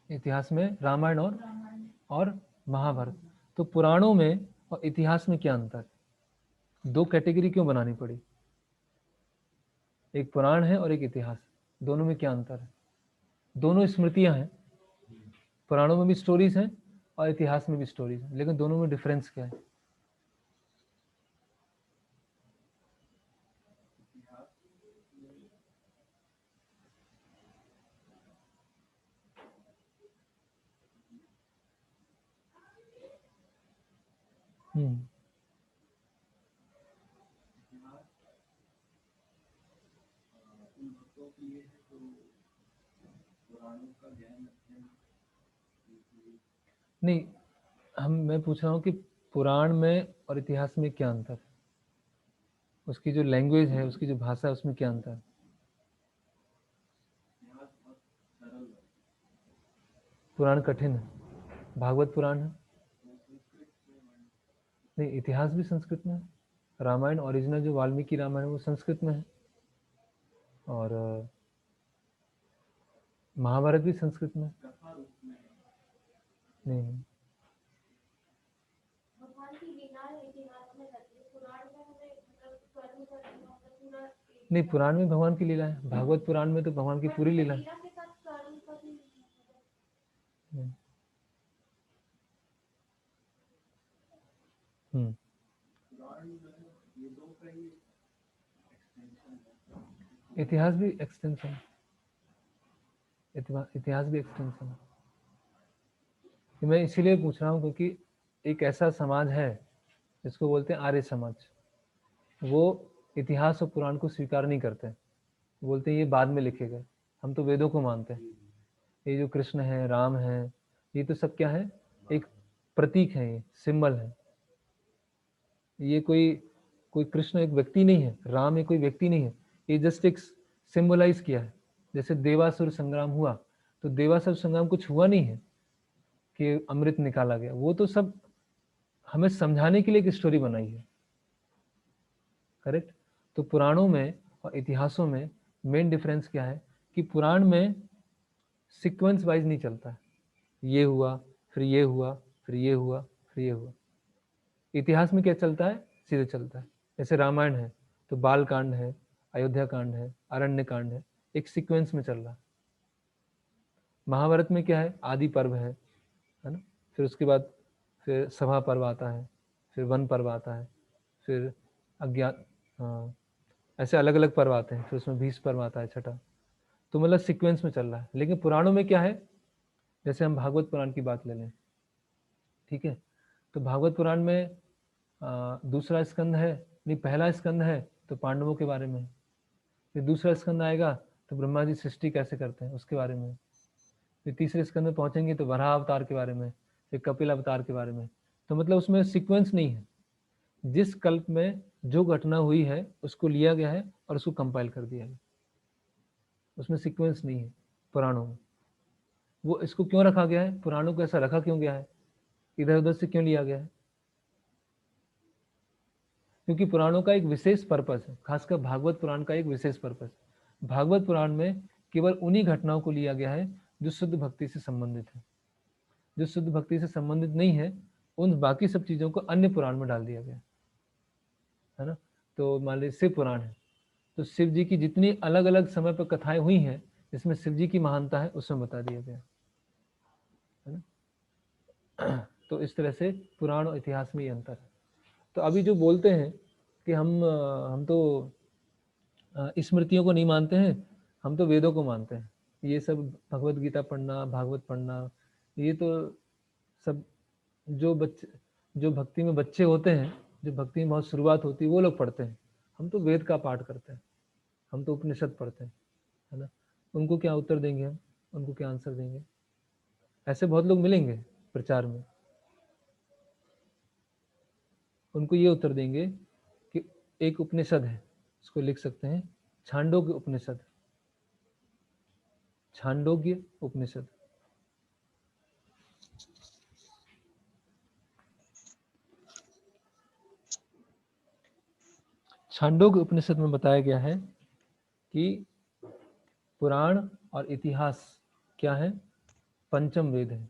इतिहास में रामायण और महाभारत। तो पुराणों में और इतिहास में क्या अंतर? दो कैटेगरी क्यों बनानी पड़ी? एक पुराण है और एक इतिहास, दोनों में क्या अंतर है? दोनों स्मृतियां हैं, पुराणों में भी स्टोरीज हैं और इतिहास में भी स्टोरीज हैं, लेकिन दोनों में डिफरेंस क्या है? नहीं, मैं पूछ रहा हूँ कि पुराण में और इतिहास में क्या अंतर है? उसकी जो लैंग्वेज है, उसकी जो भाषा है, उसमें क्या अंतर है? पुराण कठिन है, भागवत पुराण है। नहीं, इतिहास भी संस्कृत में है। रामायण ओरिजिनल जो वाल्मीकि रामायण है वो संस्कृत में है, और महाभारत भी संस्कृत में। नहीं, नहीं, पुराण में भगवान की लीला है, भागवत पुराण में तो भगवान की पूरी लीला है। इतिहास भी एक्सटेंशन, इतिहास भी एक्सटेंशन है। मैं इसीलिए पूछ रहा हूँ क्योंकि एक ऐसा समाज है जिसको बोलते हैं आर्य समाज, वो इतिहास और पुराण को स्वीकार नहीं करते, बोलते हैं ये बाद में लिखे गए, हम तो वेदों को मानते हैं। ये जो कृष्ण है, राम है, ये तो सब क्या है? एक प्रतीक है, ये सिंबल है। ये कोई कृष्ण एक व्यक्ति नहीं है, राम ये कोई व्यक्ति नहीं है, ये जस्ट एक सिंबलाइज किया है। जैसे देवासुर संग्राम हुआ, तो देवासुर संग्राम कुछ हुआ नहीं है कि अमृत निकाला गया, वो तो सब हमें समझाने के लिए एक स्टोरी बनाई है। करेक्ट? तो पुराणों में और इतिहासों में मेन डिफरेंस क्या है कि पुराण में सीक्वेंस वाइज नहीं चलता है, ये हुआ, फिर ये हुआ, फिर ये हुआ, फिर ये हुआ। इतिहास में क्या चलता है? सीधे चलता है। जैसे रामायण है तो बाल कांड है, अयोध्या कांड है, अरण्य कांड है, एक सीक्वेंस में चल रहा है। महाभारत में क्या है? आदि पर्व है ना, फिर उसके बाद फिर सभा पर्व आता है, फिर वन पर्व आता है, फिर अज्ञात, ऐसे अलग अलग पर्व आते हैं, फिर उसमें 20 पर्व आता है, छठा। तो मतलब सीक्वेंस में चल रहा है। लेकिन पुराणों में क्या है? जैसे हम भागवत पुराण की बात ले लें, ठीक है, तो भागवत पुराण में दूसरा स्कंद है, नहीं पहला स्कंद है तो पांडवों के बारे में, फिर दूसरा स्कंद आएगा तो ब्रह्मा जी सृष्टि कैसे करते हैं उसके बारे में, फिर तीसरे स्कंद में पहुंचेंगे तो वराह अवतार के बारे में, फिर कपिल अवतार के बारे में। तो मतलब उसमें सीक्वेंस नहीं है, जिस कल्प में जो घटना हुई है उसको लिया गया है और उसको कंपाइल कर दिया गया, उसमें सीक्वेंस नहीं है पुराणों में। वो इसको क्यों रखा गया है? पुराणों को ऐसा रखा क्यों गया है, इधर उधर से क्यों लिया गया है? क्योंकि पुराणों का एक विशेष पर्पस है, खासकर भागवत पुराण का एक विशेष पर्पस। भागवत पुराण में केवल उन्हीं घटनाओं को लिया गया है जो शुद्ध भक्ति से संबंधित है। जो शुद्ध भक्ति से संबंधित नहीं है, उन बाकी सब चीजों को अन्य पुराण में डाल दिया गया है ना। तो मान लीजिए शिव पुराण है, तो शिव जी की जितनी अलग अलग समय पर कथाएं हुई हैं, जिसमें शिव जी की महानता है, उसमें बता दिया गया है ना। तो इस तरह से पुराण और इतिहास में ये अंतर है। तो अभी जो बोलते हैं कि हम तो स्मृतियों को नहीं मानते हैं, हम तो वेदों को मानते हैं, ये सब भगवत गीता पढ़ना, भागवत पढ़ना, ये तो सब जो भक्ति में बच्चे होते हैं जो भक्ति में बहुत शुरुआत होती है वो लोग पढ़ते हैं, हम तो वेद का पाठ करते हैं, हम तो उपनिषद पढ़ते हैं, है ना। उनको क्या उत्तर देंगे हम, उनको क्या आंसर देंगे? ऐसे बहुत लोग मिलेंगे प्रचार में, उनको ये उत्तर देंगे कि एक उपनिषद है, उसको लिख सकते हैं छांदोग्य उपनिषद, छांदोग्य उपनिषद। छांदोग्य उपनिषद में बताया गया है कि पुराण और इतिहास क्या है? पंचम वेद है।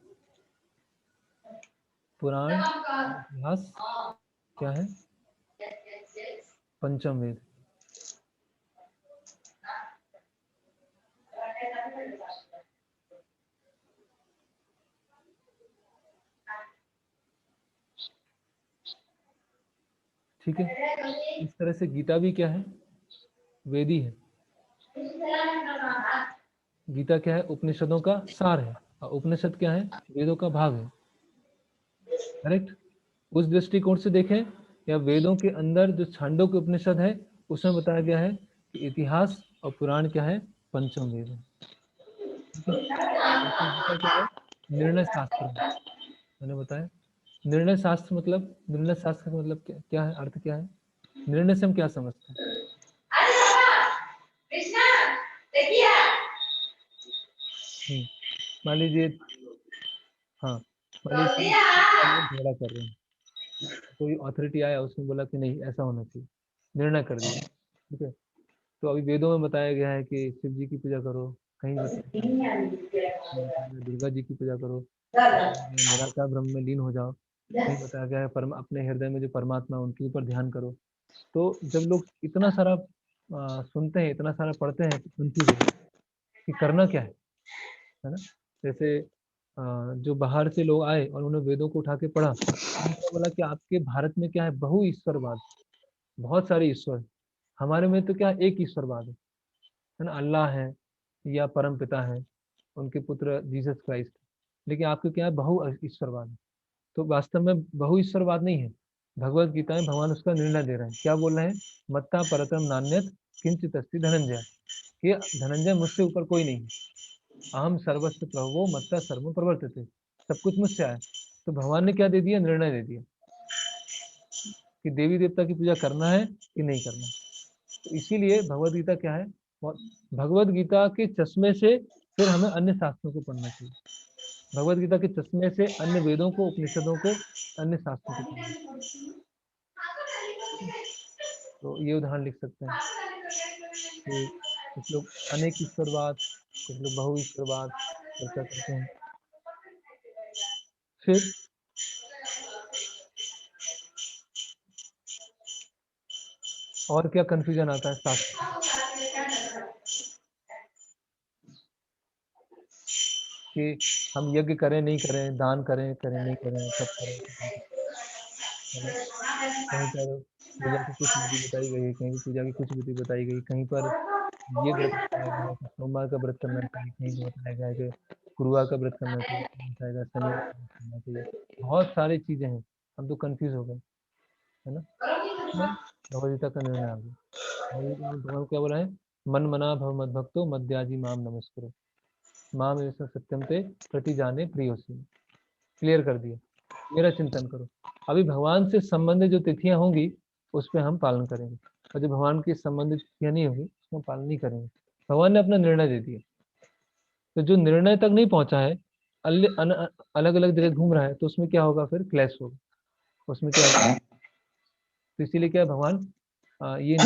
पुराण और इतिहास क्या है? पंचम वेद। ठीक है, इस तरह से गीता भी क्या है? वेदी है। गीता क्या है? उपनिषदों का सार है, और उपनिषद क्या है? वेदों का भाग है। करेक्ट। उस दृष्टिकोण से देखें, या वेदों के अंदर जो छांदोग्य उपनिषद है उसमें बताया गया है कि इतिहास और पुराण क्या है? पंचम वेद है। गीता क्या है? निर्णय शास्त्र है। मैंने बताया निर्णय शास्त्र मतलब, निर्णय शास्त्र का मतलब क्या है, अर्थ क्या है? निर्णय से हम क्या समझते हैं? मान लीजिए, हाँ, मान लीजिए झगड़ा कर रहे हैं, कोई अथॉरिटी आया, उसने बोला कि नहीं ऐसा होना चाहिए, निर्णय कर दिया, ठीक है। तो अभी वेदों में बताया गया है कि शिव जी की पूजा करो, कहीं दुर्गा जी की पूजा करो, निराकार ब्रह्म में लीन हो जाओ, कहीं बताया गया है अपने हृदय में जो परमात्मा उनके ऊपर ध्यान करो। तो जब लोग इतना सारा सुनते हैं, इतना सारा पढ़ते हैं, तो कंफ्यूज हो कि करना क्या है ना। जैसे जो बाहर से लोग आए और उन्होंने वेदों को उठा के पढ़ा, उन्होंने बोला कि आपके भारत में क्या है? बहु ईश्वरवाद, बहुत सारे ईश्वर। हमारे में तो क्या एक ईश्वरवाद है ना, अल्लाह है या परम पिता है, उनके पुत्र जीसस क्राइस्ट। लेकिन आपके क्या है? बहु ईश्वरवाद है। तो वास्तव में बहु ईश्वरवाद नहीं है। भगवत गीता में भगवान उसका निर्णय दे रहे हैं। क्या बोल रहे हैं? मत्ता परतम नान्यत किंचित अस्ति धनंजय, ये धनंजय मुझसे ऊपर कोई नहीं है, अहम सर्वस्व प्रभवो मत्ता सर्वम प्रवर्तते, सब कुछ मुझसे आया। तो भगवान ने क्या दे दिया? निर्णय दे दिया कि देवी देवता की पूजा करना है कि नहीं करना। तो इसीलिए भगवत गीता क्या है? भगवत गीता के चश्मे से फिर हमें अन्य शास्त्रों को पढ़ना चाहिए। भगवत गीता के चश्मे से अन्य वेदों को, उपनिषदों को, अन्य शास्त्रों को पढ़ना चाहिए। तो ये उदाहरण लिख सकते हैं कि कुछ लोग अनेक ईश्वरवाद, कुछ लोग बहु ईश्वरवाद चर्चा करते हैं। फिर और क्या कंफ्यूजन आता है शास्त्र? कि हम यज्ञ करें नहीं करें, दान करें करें नहीं करें, सब करें है ना। कहीं पर पूजा की कुछ विधि बताई गई है, कहीं भी पूजा की कुछ विधि बताई गई, कहीं पर ये व्रत बताया गया है कि सोमवार का व्रत करना चाहिए, कहीं पर बताया गया है कि गुरुवार का व्रत करना चाहिए, बताया गया शनिवार का व्रत करना चाहिए। बहुत सारी चीजें हैं, हम तो कंफ्यूज हो गए, है ना। भगवद गीता का निर्णय आ गया। भगवान क्या बोला है? मन मना भव मद भक्तो मद्याजी माम नमस्कुरु माम एवं सत्यम ते प्रति जाने प्रियोसी। क्लियर कर दिया, मेरा चिंतन करो। अभी भगवान से संबंधित जो तिथियां होंगी उस पर हम पालन करेंगे, और जो भगवान की संबंधित तिथियां नहीं होगी उसमें पालन नहीं करेंगे। भगवान ने अपना निर्णय दे दिया, तो जो निर्णय तक नहीं पहुंचा है, अलग अलग जगह घूम रहा है, तो उसमें क्या होगा? फिर क्लैश होगा, उसमें क्या होगा? तो इसीलिए क्या है, भगवान ये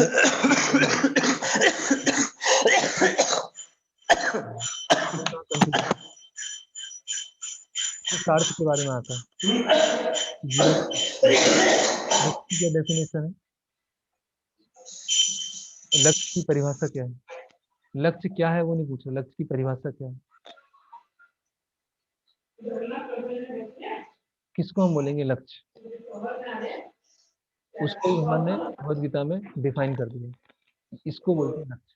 स्वार्थ के बारे में आता है। जीवन लक्ष्य की क्या डेफिनेशन है? लक्ष्य की परिभाषा क्या है? लक्ष्य क्या है वो नहीं पूछो, लक्ष्य की परिभाषा क्या है? किसको हम बोलेंगे लक्ष्य? उसको भी भगवान ने भगवद गीता में डिफाइन कर दिया, इसको बोलते हैं लक्ष्य।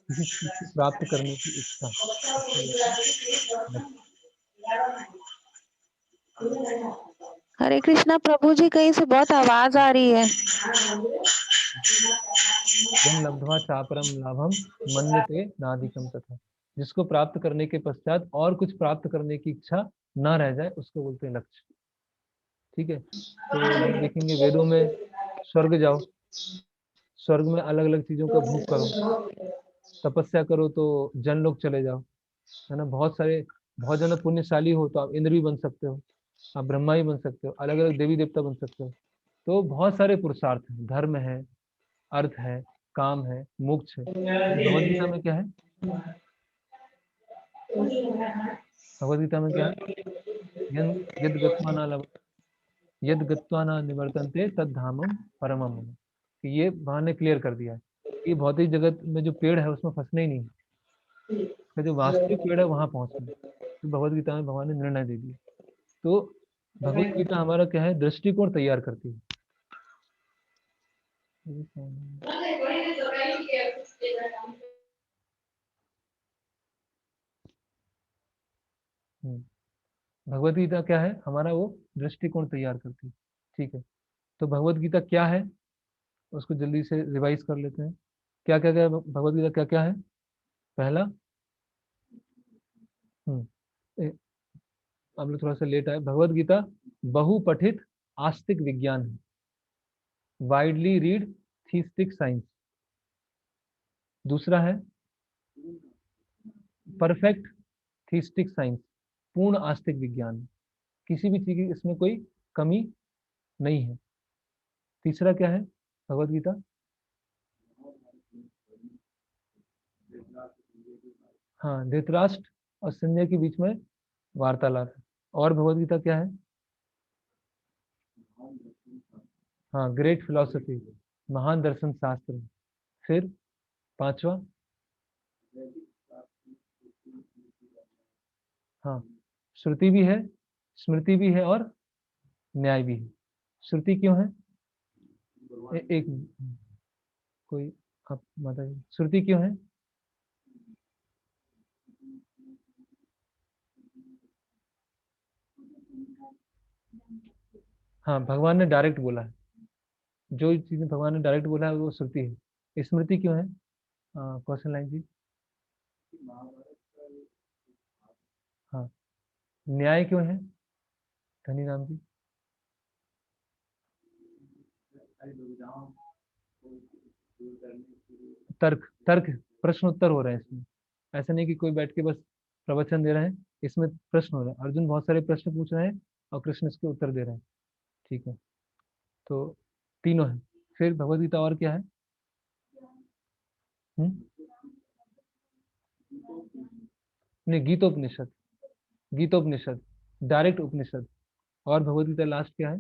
किसी चीज को प्राप्त करने की इच्छा, हरे कृष्णा प्रभु जी, कहीं से बहुत आवाज आ रही है। यम लब्ध्वा चापरम लाभम मन्यते नाधिकम तथा, जिसको प्राप्त करने के पश्चात और कुछ प्राप्त करने की इच्छा ना रह जाए उसको बोलते हैं लक्ष्य। ठीक है, तो हम देखेंगे वेदों में स्वर्ग जाओ, स्वर्ग में अलग अलग चीजों का भोग करो, तपस्या करो तो जन लोग चले जाओ, है ना। बहुत ज्यादा पुण्यशाली हो तो आप इंद्र भी बन सकते हो, आप ब्रह्मा भी बन सकते हो, अलग अलग देवी देवता बन सकते हो। तो बहुत सारे पुरुषार्थ हैं, धर्म है, अर्थ है, काम है, मोक्ष है। भगवद गीता में क्या है? भगवद गीता में क्या है? यद गत्वा न लभ यद गत्वा न निवर्तन्ते तद धामम परमम मम। कि ये भगवान ने क्लियर कर दिया है कि भौतिक जगत में जो पेड़ है उसमें फंसना ही नहीं है, उसका जो वास्तविक पेड़ है वहां पहुंचना है। तो भगवद गीता में भगवान ने निर्णय दे दिया। तो भगवद गीता हमारा क्या है, दृष्टिकोण तैयार करती है। भगवद गीता क्या है हमारा, वो दृष्टिकोण तैयार करती है। ठीक है, तो भगवद गीता क्या है उसको जल्दी से रिवाइज कर लेते हैं। क्या क्या क्या भगवद गीता क्या क्या है? पहला, ए- आप लोग थोड़ा सा लेट आए। भगवद गीता बहुपठित आस्तिक विज्ञान है, वाइडली रीड थीस्टिक साइंस। दूसरा है परफेक्ट थीस्टिक साइंस, पूर्ण आस्तिक विज्ञान, किसी भी चीज की इसमें कोई कमी नहीं है। तीसरा क्या है भगवद गीता? हाँ, धृतराष्ट्र और संजय के बीच में वार्तालाप है। और भगवद गीता क्या है? हाँ, ग्रेट फिलोसफी, महान दर्शन शास्त्र। फिर पांचवा, हाँ, श्रुति भी है, स्मृति भी है और न्याय भी है। श्रुति क्यों है? एक कोई, आप माता जी, श्रुति क्यों है? हाँ, भगवान ने डायरेक्ट बोला है, जो चीजें भगवान ने डायरेक्ट बोला है वो श्रुति है। स्मृति क्यों है? क्वेश्चन लाइन जी। हाँ, न्याय क्यों है धनी राम जी? तर्क, तर्क, प्रश्न उत्तर हो रहे हैं इसमें। ऐसा नहीं कि कोई बैठ के बस प्रवचन दे रहे हैं, इसमें प्रश्न हो रहे हैं। अर्जुन बहुत सारे प्रश्न पूछ रहे हैं और कृष्ण इसके उत्तर दे रहे हैं। ठीक है, तो तीनों है। फिर भगवद गीता और क्या है? हम्म? नहीं, गीतोपनिषद, गीतोपनिषद डायरेक्ट उपनिषद। और भगवद गीता लास्ट क्या है?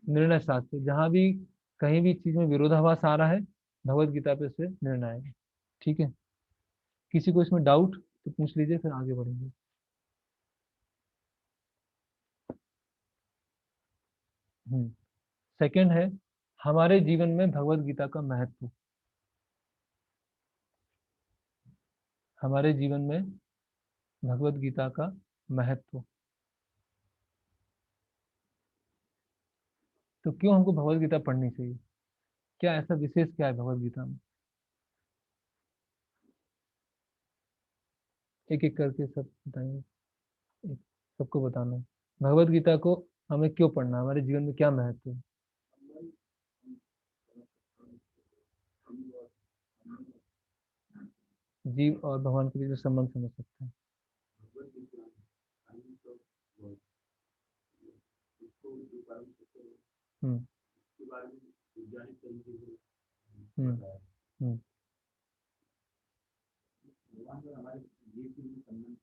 निर्णय शास्त्र। जहां भी कहीं भी चीज में विरोधाभास आ रहा है, भगवद गीता पे से निर्णय आएगा। ठीक है, किसी को इसमें डाउट तो पूछ लीजिए, फिर आगे बढ़ेंगे। सेकंड है हमारे जीवन में भगवद गीता का महत्व। हमारे जीवन में भगवद गीता का महत्व। तो क्यों हमको भगवद गीता पढ़नी चाहिए? क्या ऐसा विशेष क्या है भगवद गीता में? एक एक करके सब बताएंगे, सबको बताना है भगवद गीता को हमें क्यों पढ़ना, हमारे जीवन में क्या महत्व है। जीव और भगवान के बीच में संबंध समझ सकते हैं। हम्म हम्म हम्म।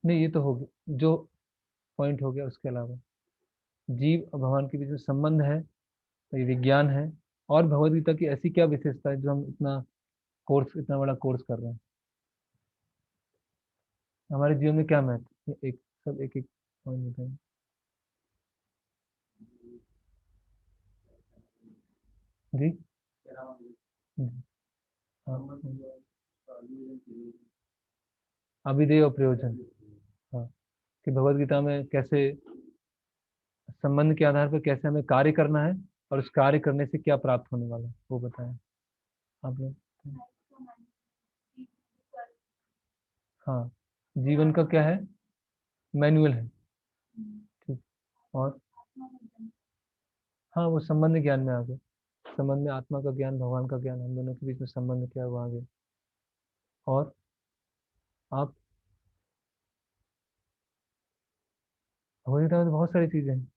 नहीं, ये तो हो गया जो पॉइंट हो गया, उसके अलावा जीव और भगवान के बीच में संबंध है, तो ये विज्ञान है। और भगवद गीता की ऐसी क्या विशेषता है जो हम इतना बड़ा कोर्स कर रहे हैं? हमारे जीवन में क्या महत्व, एक सब एक एक पॉइंट बताएं जी। हाँ, अभिधेय और प्रयोजन। हाँ, कि भगवत गीता में कैसे संबंध के आधार पर कैसे हमें कार्य करना है और उस कार्य करने से क्या प्राप्त होने वाला है वो बताएं आप लोग। हाँ, जीवन का क्या है, मैनुअल है। ठीक। और हाँ, वो संबंध ज्ञान में आ गए। संबंध में आत्मा का ज्ञान, भगवान का ज्ञान, हम दोनों के बीच में संबंध क्या है वो आ गया। और आप भगवत गीता में तो बहुत सारी चीजें हैं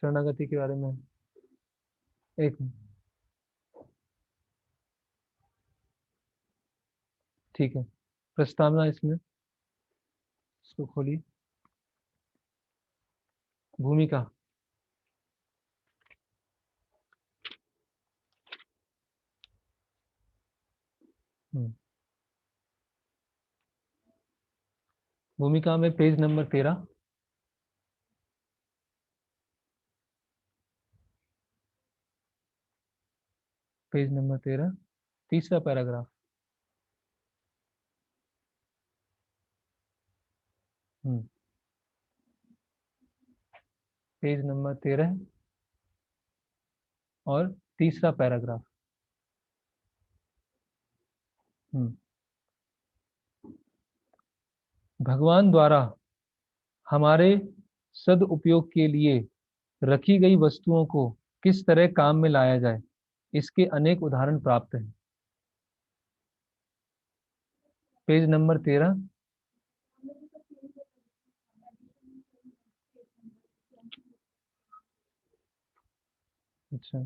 शरणागति के बारे में। एक मिनट। ठीक है, प्रस्तावना इसमें, इसको खोलिए। भूमिका। भूमिका में पेज नंबर 13। पेज नंबर 13, तीसरा पैराग्राफ। पेज नंबर 13 और तीसरा पैराग्राफ। भगवान द्वारा हमारे सदुपयोग के लिए रखी गई वस्तुओं को किस तरह काम में लाया जाए, इसके अनेक उदाहरण प्राप्त हैं। Page number 13। अच्छा।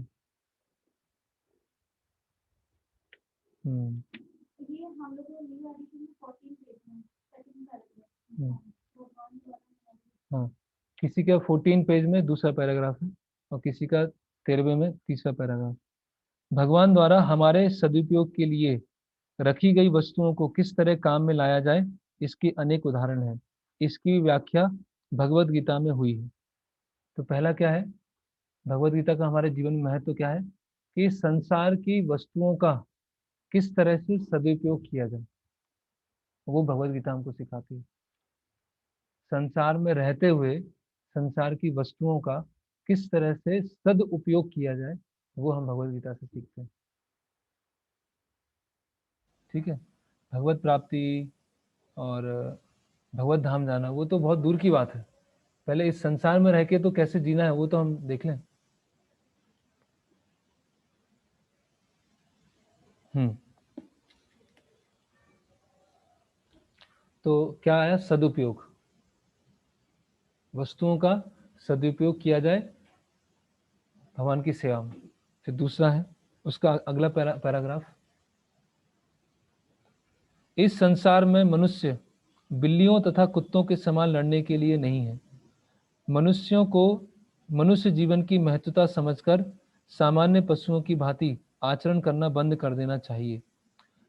हाँ, किसी का 14 पेज में दूसरा पैराग्राफ है और किसी का 13वें में तीसरा पैराग्राफ। भगवान द्वारा हमारे सदुपयोग के लिए रखी गई वस्तुओं को किस तरह काम में लाया जाए, इसके अनेक उदाहरण हैं। इसकी व्याख्या भगवत गीता में हुई है। तो पहला क्या है, भगवत गीता का हमारे जीवन में महत्व क्या है कि संसार की वस्तुओं का किस तरह से सदुपयोग किया जाए, वो भगवत गीता हमको सिखाती है। संसार में रहते हुए संसार की वस्तुओं का किस तरह से सदुपयोग किया जाए, वो हम भगवत गीता से सीखते हैं। ठीक है, भगवत प्राप्ति और भगवत धाम जाना वो तो बहुत दूर की बात है। पहले इस संसार में रह के तो कैसे जीना है वो तो हम देख लें। तो क्या आया, सदुपयोग, वस्तुओं का सदुपयोग किया जाए भगवान की सेवा में। फिर दूसरा है उसका अगला पैराग्राफ। इस संसार में मनुष्य बिल्लियों तथा कुत्तों के समान लड़ने के लिए नहीं है। मनुष्यों को मनुष्य जीवन की महत्वता समझकर सामान्य पशुओं की भांति आचरण करना बंद कर देना चाहिए।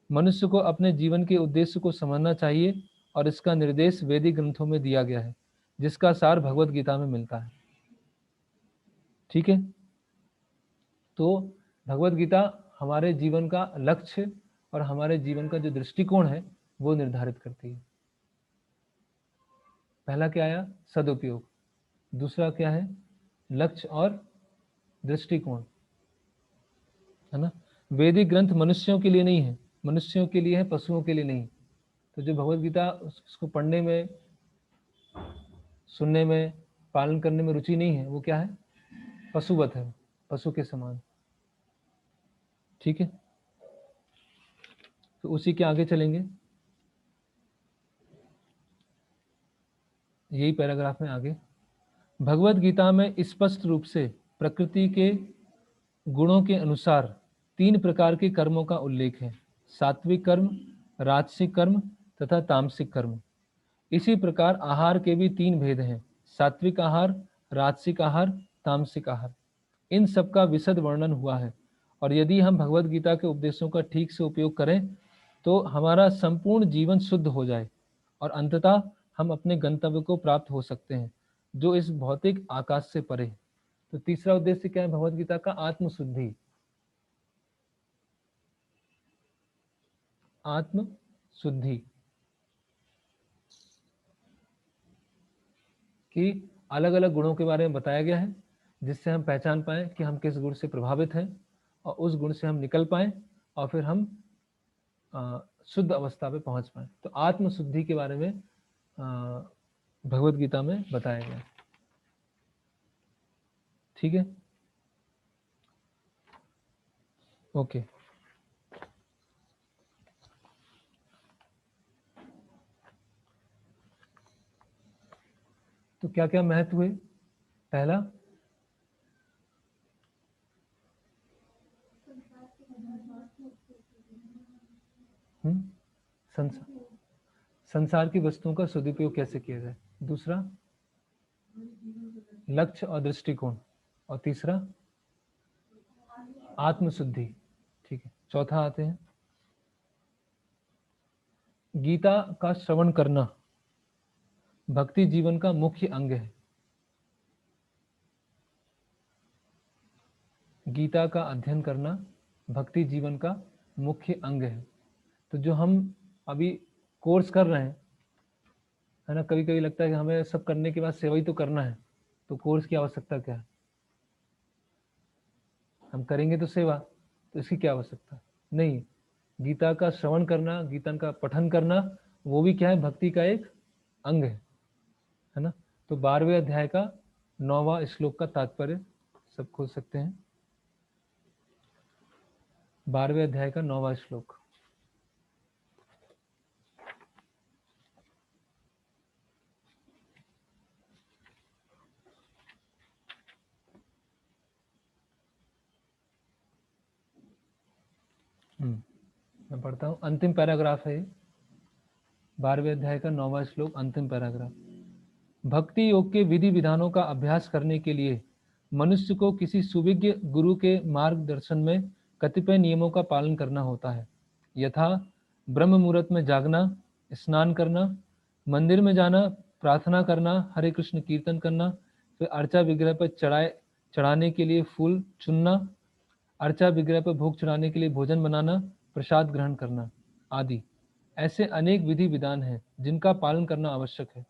मनुष्य को अपने जीवन के उद्देश्य को समझना चाहिए और इसका निर्देश वैदिक ग्रंथों में दिया गया है, जिसका सार भगवत गीता में मिलता है। ठीक है, तो भगवत गीता हमारे जीवन का लक्ष्य और हमारे जीवन का जो दृष्टिकोण है वो निर्धारित करती है। पहला क्या आया, सदुपयोग। दूसरा क्या है, लक्ष्य और दृष्टिकोण, है ना। वैदिक ग्रंथ मनुष्यों के लिए नहीं है, मनुष्यों के लिए है, पशुओं के लिए नहीं। तो जो भगवत गीता उसको पढ़ने में, सुनने में, पालन करने में रुचि नहीं है, वो क्या है, पशुवत है, पशु के समान। ठीक है, तो उसी के आगे चलेंगे, यही पैराग्राफ में आगे। भगवत गीता में स्पष्ट रूप से प्रकृति के गुणों के अनुसार 3 प्रकार के कर्मों का उल्लेख है, सात्विक कर्म, राजसिक कर्म तथा तामसिक कर्म। इसी प्रकार आहार के भी 3 भेद हैं, सात्विक आहार, राजसिक आहार, तामसिक आहार। इन सब का विशद वर्णन हुआ है और यदि हम भगवत गीता के उपदेशों का ठीक से उपयोग करें तो हमारा संपूर्ण जीवन शुद्ध हो जाए और अंततः हम अपने गंतव्य को प्राप्त हो सकते हैं, जो इस भौतिक आकाश से परे है। तो तीसरा उद्देश्य क्या है भगवत गीता का, आत्मशुद्धि। आत्म शुद्धि कि अलग अलग गुणों के बारे में बताया गया है जिससे हम पहचान पाएं कि हम किस गुण से प्रभावित हैं और उस गुण से हम निकल पाएं और फिर हम शुद्ध अवस्था पे पहुंच पाएं। तो आत्म शुद्धि के बारे में भगवत गीता में बताया गया है। ठीक है, ओके। तो क्या क्या महत्व हुए? पहला, संसार की वस्तुओं का सदुपयोग कैसे किया जाए। दूसरा, लक्ष्य और दृष्टिकोण। और तीसरा, आत्मशुद्धि। ठीक है, चौथा आते हैं, गीता का श्रवण करना भक्ति जीवन का मुख्य अंग है। गीता का अध्ययन करना भक्ति जीवन का मुख्य अंग है। तो जो हम अभी कोर्स कर रहे हैं, है ना, कभी कभी लगता है कि हमें सब करने के बाद सेवा ही तो करना है, तो कोर्स की आवश्यकता क्या है? हम करेंगे तो सेवा, तो इसकी क्या आवश्यकता? नहीं, गीता का श्रवण करना, गीता का पठन करना, वो भी क्या है? भक्ति का एक अंग है ना। तो 12वें अध्याय का 9वां श्लोक का तात्पर्य सब खोल सकते हैं। 12वें अध्याय का 9वां श्लोक। मैं पढ़ता हूँ, अंतिम पैराग्राफ है 12वें अध्याय का 9वां श्लोक, अंतिम पैराग्राफ। भक्ति योग के विधि विधानों का अभ्यास करने के लिए मनुष्य को किसी सुविज्ञ गुरु के मार्गदर्शन में कतिपय नियमों का पालन करना होता है। यथा ब्रह्म मुहूर्त में जागना, स्नान करना, मंदिर में जाना, प्रार्थना करना, हरे कृष्ण कीर्तन करना, फिर अर्चा विग्रह पर चढ़ाने के लिए फूल चुनना, अर्चा विग्रह पर भोग चढ़ाने के लिए भोजन बनाना, प्रसाद ग्रहण करना आदि। ऐसे अनेक विधि विधान हैं जिनका पालन करना आवश्यक है।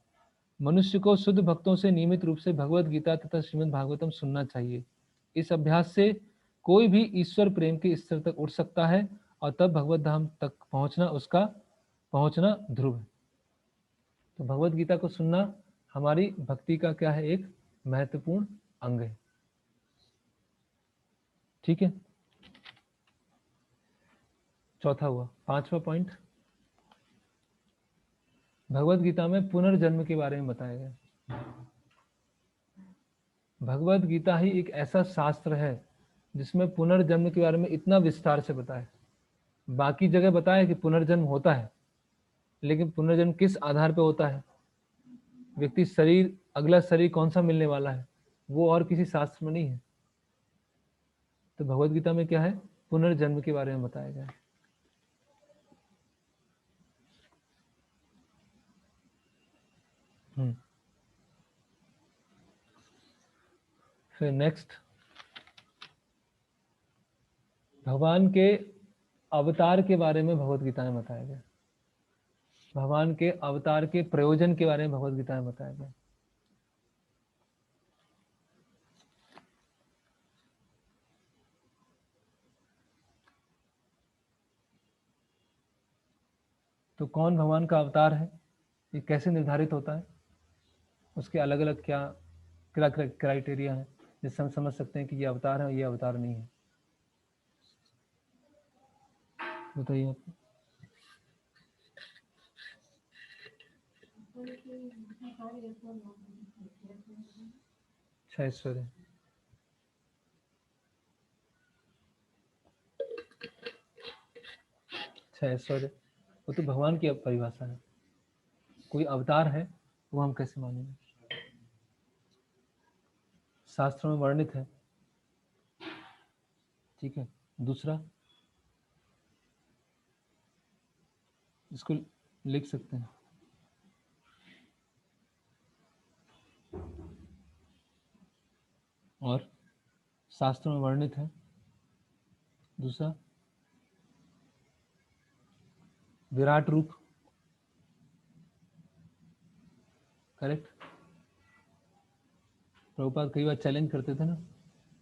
मनुष्य को शुद्ध भक्तों से नियमित रूप से भगवत गीता तथा श्रीमद् भागवतम सुनना चाहिए। इस अभ्यास से कोई भी ईश्वर प्रेम के स्तर तक उठ सकता है और तब भगवत धाम तक पहुंचना ध्रुव है। तो भगवत गीता को सुनना हमारी भक्ति का क्या है? एक महत्वपूर्ण अंग है। ठीक है, चौथा हुआ। 5वां पॉइंट, भगवत गीता में पुनर्जन्म के बारे में बताया गया। भगवत गीता ही एक ऐसा शास्त्र है जिसमें पुनर्जन्म के बारे में इतना विस्तार से बताया। बाकी जगह बताया कि पुनर्जन्म होता है, लेकिन पुनर्जन्म किस आधार पर होता है, व्यक्ति शरीर, अगला शरीर कौन सा मिलने वाला है, वो और किसी शास्त्र में नहीं है। तो भगवत गीता में क्या है? पुनर्जन्म के बारे में बताया गया है। फिर नेक्स्ट, भगवान के अवतार के बारे में भगवत गीता में बताया गया। भगवान के अवतार के प्रयोजन के बारे में भगवत गीता में बताया गया। तो कौन भगवान का अवतार है, ये कैसे निर्धारित होता है, उसके अलग अलग क्या क्राइटेरिया है जिससे हम समझ सकते हैं कि ये अवतार है और ये अवतार नहीं है। बताइए आप। अच्छा, ऐश्वर्य। अच्छा, ऐश्वर्य वो तो भगवान की परिभाषा है। कोई अवतार है वो हम कैसे मानेंगे? शास्त्रों में वर्णित है। ठीक है, दूसरा इसको लिख सकते हैं, और शास्त्रों में वर्णित है। दूसरा, विराट रूप, करेक्ट। प्रभुपाद कई बार चैलेंज करते थे ना,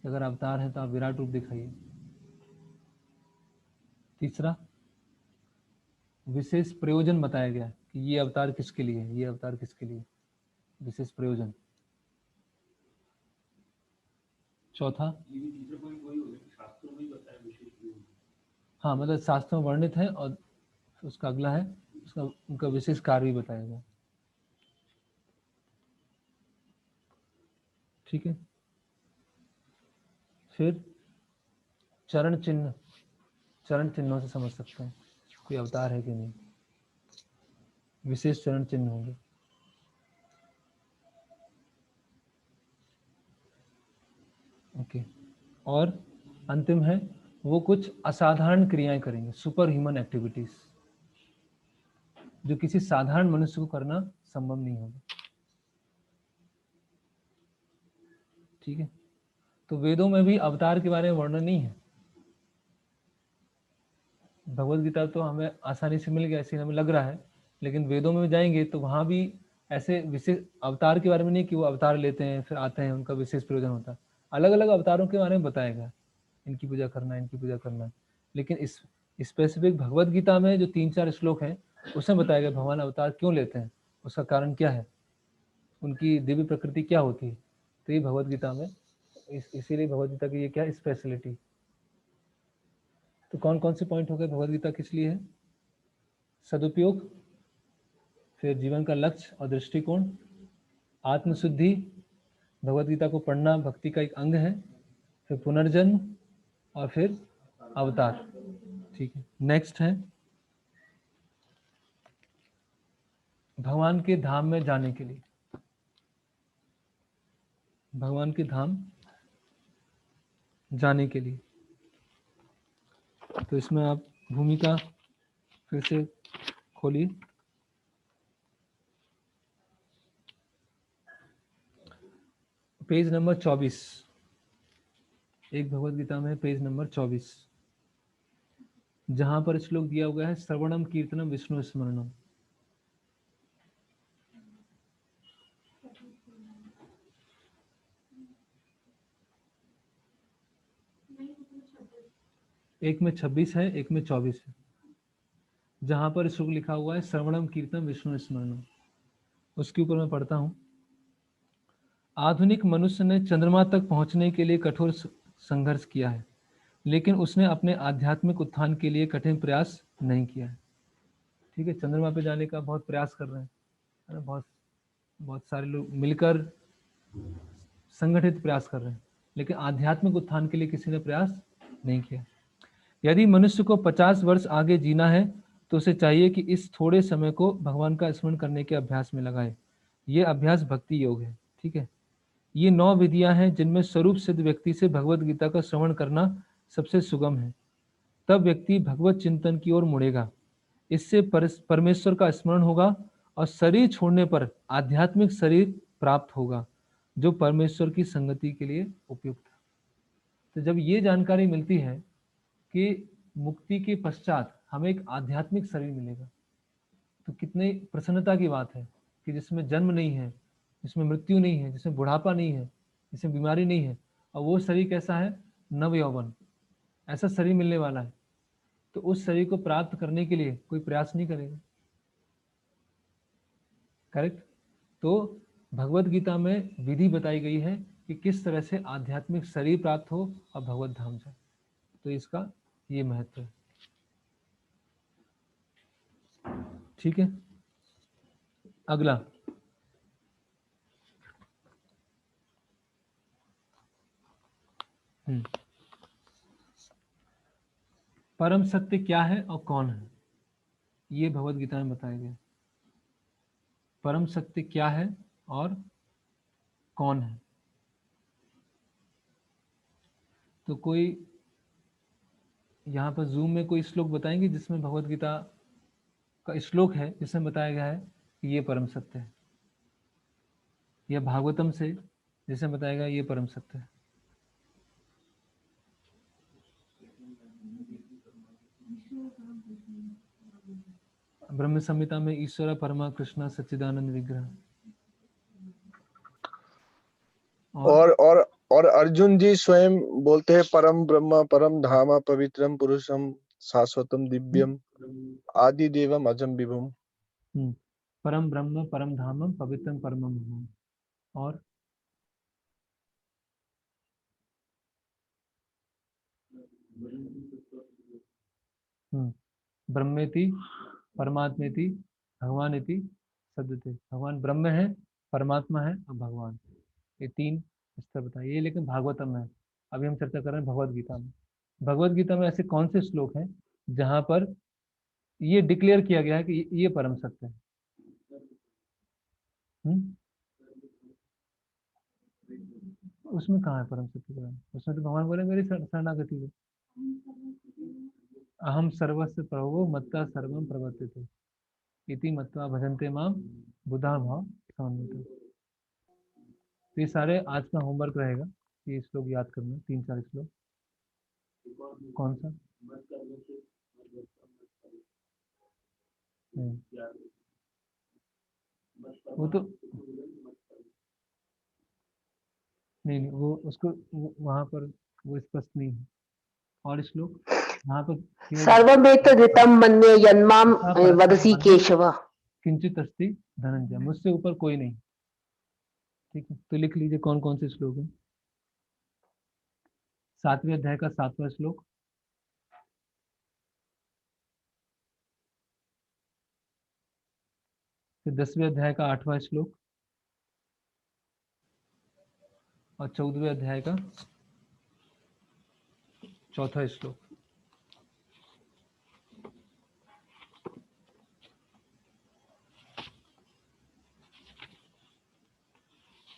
अगर अवतार है तो आप विराट रूप दिखाइए। तीसरा, विशेष प्रयोजन बताया गया कि ये अवतार किसके लिए है, ये अवतार किसके लिए, विशेष प्रयोजन। चौथा, ये भी तीसरा पॉइंट वही हो गया कि शास्त्रों में ही बताया विशेष प्रयोजन। हाँ मतलब शास्त्रों में वर्णित है, और उसका अगला है उसका उनका विशेष कार्य भी बताया गया। ठीक है। फिर चरण चिन्ह, चरण चिन्हों से समझ सकते हैं कोई अवतार है कि नहीं, विशेष चरण चिन्ह होंगे। ओके। और अंतिम है, वो कुछ असाधारण क्रियाएं करेंगे, सुपर ह्यूमन एक्टिविटीज, जो किसी साधारण मनुष्य को करना संभव नहीं होगा। ठीक है। तो वेदों में भी अवतार के बारे में वर्णन नहीं है। भगवत गीता तो हमें आसानी से मिल गया, ऐसे हमें लग रहा है, लेकिन वेदों में जाएंगे तो वहां भी ऐसे विशेष अवतार के बारे में नहीं कि वो अवतार लेते हैं फिर आते हैं, उनका विशेष प्रयोजन होता है। अलग अलग अवतारों के बारे में बताया गया, इनकी पूजा करना, इनकी पूजा करना। लेकिन इस स्पेसिफिक भगवत गीता में जो 3-4 श्लोक हैं उसमें बताया गया भगवान अवतार क्यों लेते हैं, उसका कारण क्या है, उनकी दिव्य प्रकृति क्या होती है। तो ये भगवत गीता में इसीलिए भगवत गीता की ये क्या स्पेशलिटी। तो कौन कौन से पॉइंट हो गए भगवत गीता किस लिए है? सदुपयोग, फिर जीवन का लक्ष्य और दृष्टिकोण, आत्मशुद्धि, भगवत गीता को पढ़ना भक्ति का एक अंग है, फिर पुनर्जन्म, और फिर अवतार। ठीक है। नेक्स्ट है भगवान के धाम में जाने के लिए, भगवान के धाम जाने के लिए। तो इसमें आप भूमिका फिर से खोलिए। पेज नंबर 24, एक भगवत गीता में पेज नंबर 24, जहां पर श्लोक दिया हुआ है श्रवणम कीर्तनम विष्णु स्मरणम। एक में 26 है, एक में 24 है, जहां पर श्लोक लिखा हुआ है श्रवणम कीर्तनम विष्णु स्मरणम। उसके ऊपर मैं पढ़ता हूं। आधुनिक मनुष्य ने चंद्रमा तक पहुंचने के लिए कठोर संघर्ष किया है, लेकिन उसने अपने आध्यात्मिक उत्थान के लिए कठिन प्रयास नहीं किया है। ठीक है, चंद्रमा पे जाने का बहुत प्रयास कर रहे हैं, है ना, बहुत बहुत सारे लोग मिलकर संगठित प्रयास कर रहे हैं, लेकिन आध्यात्मिक उत्थान के लिए किसी ने प्रयास नहीं किया। यदि मनुष्य को 50 वर्ष आगे जीना है तो उसे चाहिए कि इस थोड़े समय को भगवान का स्मरण करने के अभ्यास में लगाए। ये अभ्यास भक्ति योग है। ठीक है, ये 9 विधियां हैं जिनमें स्वरूप सिद्ध व्यक्ति से भगवत गीता का श्रवण करना सबसे सुगम है। तब व्यक्ति भगवत चिंतन की ओर मुड़ेगा। इससे परमेश्वर का स्मरण होगा और शरीर छोड़ने पर आध्यात्मिक शरीर प्राप्त होगा जो परमेश्वर की संगति के लिए उपयुक्त है। तो जब ये जानकारी मिलती है कि मुक्ति के पश्चात हमें एक आध्यात्मिक शरीर मिलेगा, तो कितनी प्रसन्नता की बात है कि जिसमें जन्म नहीं है, जिसमें मृत्यु नहीं है, जिसमें बुढ़ापा नहीं है, जिसमें बीमारी नहीं है, और वो शरीर कैसा है, नव यौवन, ऐसा शरीर मिलने वाला है। तो उस शरीर को प्राप्त करने के लिए कोई प्रयास नहीं करेगा। करेक्ट। तो भगवत गीता में विधि बताई गई है कि किस तरह से आध्यात्मिक शरीर प्राप्त हो और भगवत धाम जाए। तो इसका ये महत्व है। ठीक है, अगला परम सत्य क्या है और कौन है, ये भगवत गीता में बताया गया। परम सत्य क्या है और कौन है। तो कोई यहाँ पर जूम में कोई श्लोक बताएंगे जिसमें भगवत गीता का श्लोक है जिसमें बताया गया है कि ये परम सत्य है, या भागवतम से जिसमें बताया गया ये परम सत्य है। ब्रह्म संहिता में ईश्वर परमा कृष्ण सच्चिदानंद विग्रह। और अर्जुन जी स्वयं बोलते हैं परम ब्रह्म परम धाम पवित्रम पुरुषम शाश्वतम दिव्यम आदि देवम अजम विभुम। परम ब्रह्म परम धामम पवित्रम परमम धामम। और ब्रह्मेति परमात्मेति भगवानेति सद्यते। भगवान ब्रह्म है, परमात्मा है और भगवान, ये तीन स्तर बताइए। ये लेकिन भागवतम है, अभी हम चर्चा कर रहे हैं भगवत गीता में। भगवत गीता में ऐसे कौन से श्लोक हैं जहां पर ये डिक्लेयर किया गया है कि ये परम सत्य है? उसमें कहाँ है परम सत्य परम? उसमें तो भगवान बोले मेरी शरणागति है, अहम सर्वस्व प्रभो मत्ता सर्वम प्रवर्तिते इति मत्वा भजन्ते माम बुधा भाव समन्वितः। तो ये सारे आज का होमवर्क रहेगा, ये श्लोक याद करना, 3-4 श्लोक। कौन सा? वो तो नहीं, वो उसको वहां पर वो स्पष्ट नहीं है। और श्लोक वहां पर सर्वमेतद्रितं मन्ये यन्मां वदसि केशव। किंचित अस्ति धनंजय, मुझसे ऊपर कोई नहीं। ठीक है, तो लिख लीजिए कौन कौन से श्लोक हैं। 7वें अध्याय का 7वां श्लोक, फिर 10वें अध्याय का 8वां श्लोक और 14वें अध्याय का 4था श्लोक।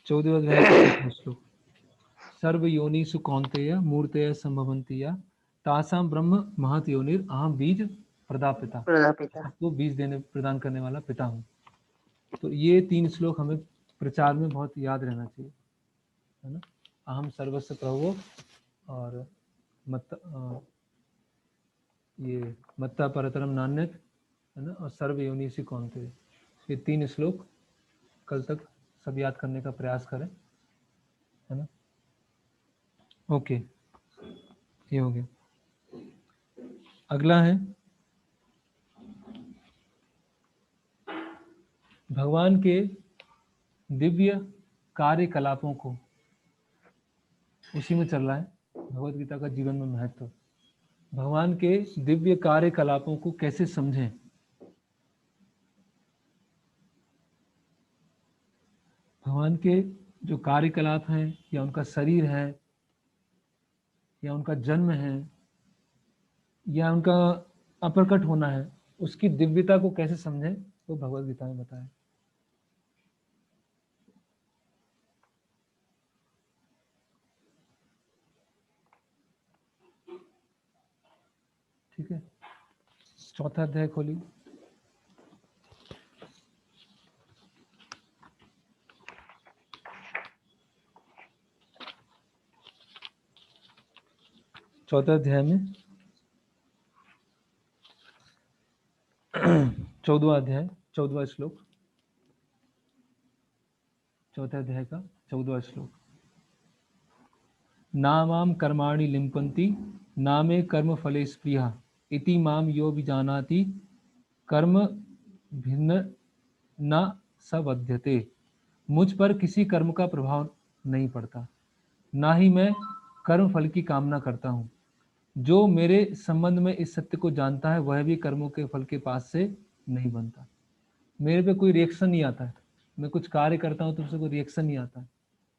चौदहवें अध्याय का श्लोक, सर्व योनिषु कौन्तेय मूर्तय संभवन्ति या तासाम ब्रह्म महत योनिर अहम बीज प्रदापिता। सबको बीज देने प्रदान करने वाला पिता हूँ। तो ये 3 श्लोक हमें प्रचार में बहुत याद रहना चाहिए, है ना। अहम सर्वस्व प्रभो और ये मत्ता परतरम नान्यत, है ना, और सर्व योनिषु कौन्तेय। ये 3 श्लोक कल तक सब याद करने का प्रयास करें, है ना। ओके, ये हो गया। अगला है भगवान के दिव्य कार्यकलापों को, उसी में चल रहा है भगवत गीता का जीवन में महत्व। भगवान के दिव्य कार्यकलापों को कैसे समझें? भगवान के जो कार्यकलाप हैं, या उनका शरीर है, या उनका जन्म है, या उनका अप्रकट होना है, उसकी दिव्यता को कैसे समझें, तो भगवत गीता में बताया। ठीक है, 4था अध्याय खोलिए। चौथा अध्याय में 14वां अध्याय 14वां श्लोक, चौथे अध्याय का 14वां श्लोक, नामाम कर्माणि लिम्पन्ति नामे कर्म फले स्पृहा इति माम यो विजानाति कर्म भिन्न न सबध्यते। मुझ पर किसी कर्म का प्रभाव नहीं पड़ता, ना ही मैं कर्म फल की कामना करता हूँ। जो मेरे संबंध में इस सत्य को जानता है वह भी कर्मों के फल के पास से नहीं बनता। मेरे पे कोई रिएक्शन नहीं आता है, मैं कुछ कार्य करता हूँ तो उससे कोई रिएक्शन नहीं आता है।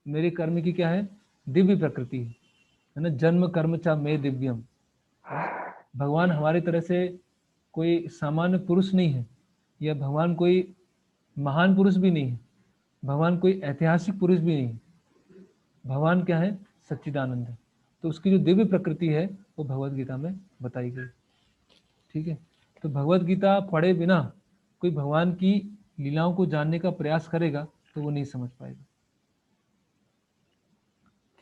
मेरे कर्म की क्या है? दिव्य प्रकृति है ना। जन्म कर्म चा मे दिव्यम। भगवान हमारी तरह से कोई सामान्य पुरुष नहीं है, या भगवान कोई महान पुरुष भी नहीं है, भगवान कोई ऐतिहासिक पुरुष भी नहीं है। भगवान क्या है? सच्चिदानंद है। तो उसकी जो दिव्य प्रकृति है वो भगवत गीता में बताई गई। ठीक है, तो भगवत गीता पढ़े बिना कोई भगवान की लीलाओं को जानने का प्रयास करेगा तो वो नहीं समझ पाएगा।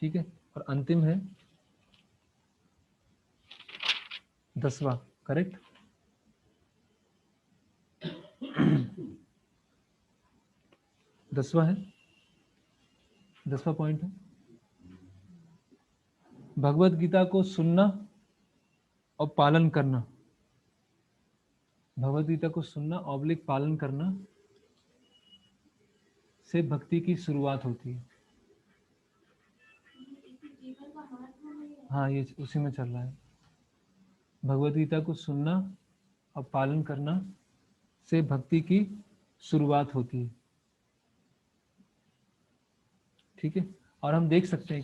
ठीक है, और अंतिम है 10वां, करेक्ट। 10वां है, 10वां पॉइंट है भगवत गीता को सुनना और पालन करना। भगवत गीता को सुनना ऑब्लिक पालन करना से भक्ति की शुरुआत होती है। हाँ, ये उसी में चल रहा है। भगवत गीता को सुनना और पालन करना से भक्ति की शुरुआत होती है। ठीक है, और हम देख सकते हैं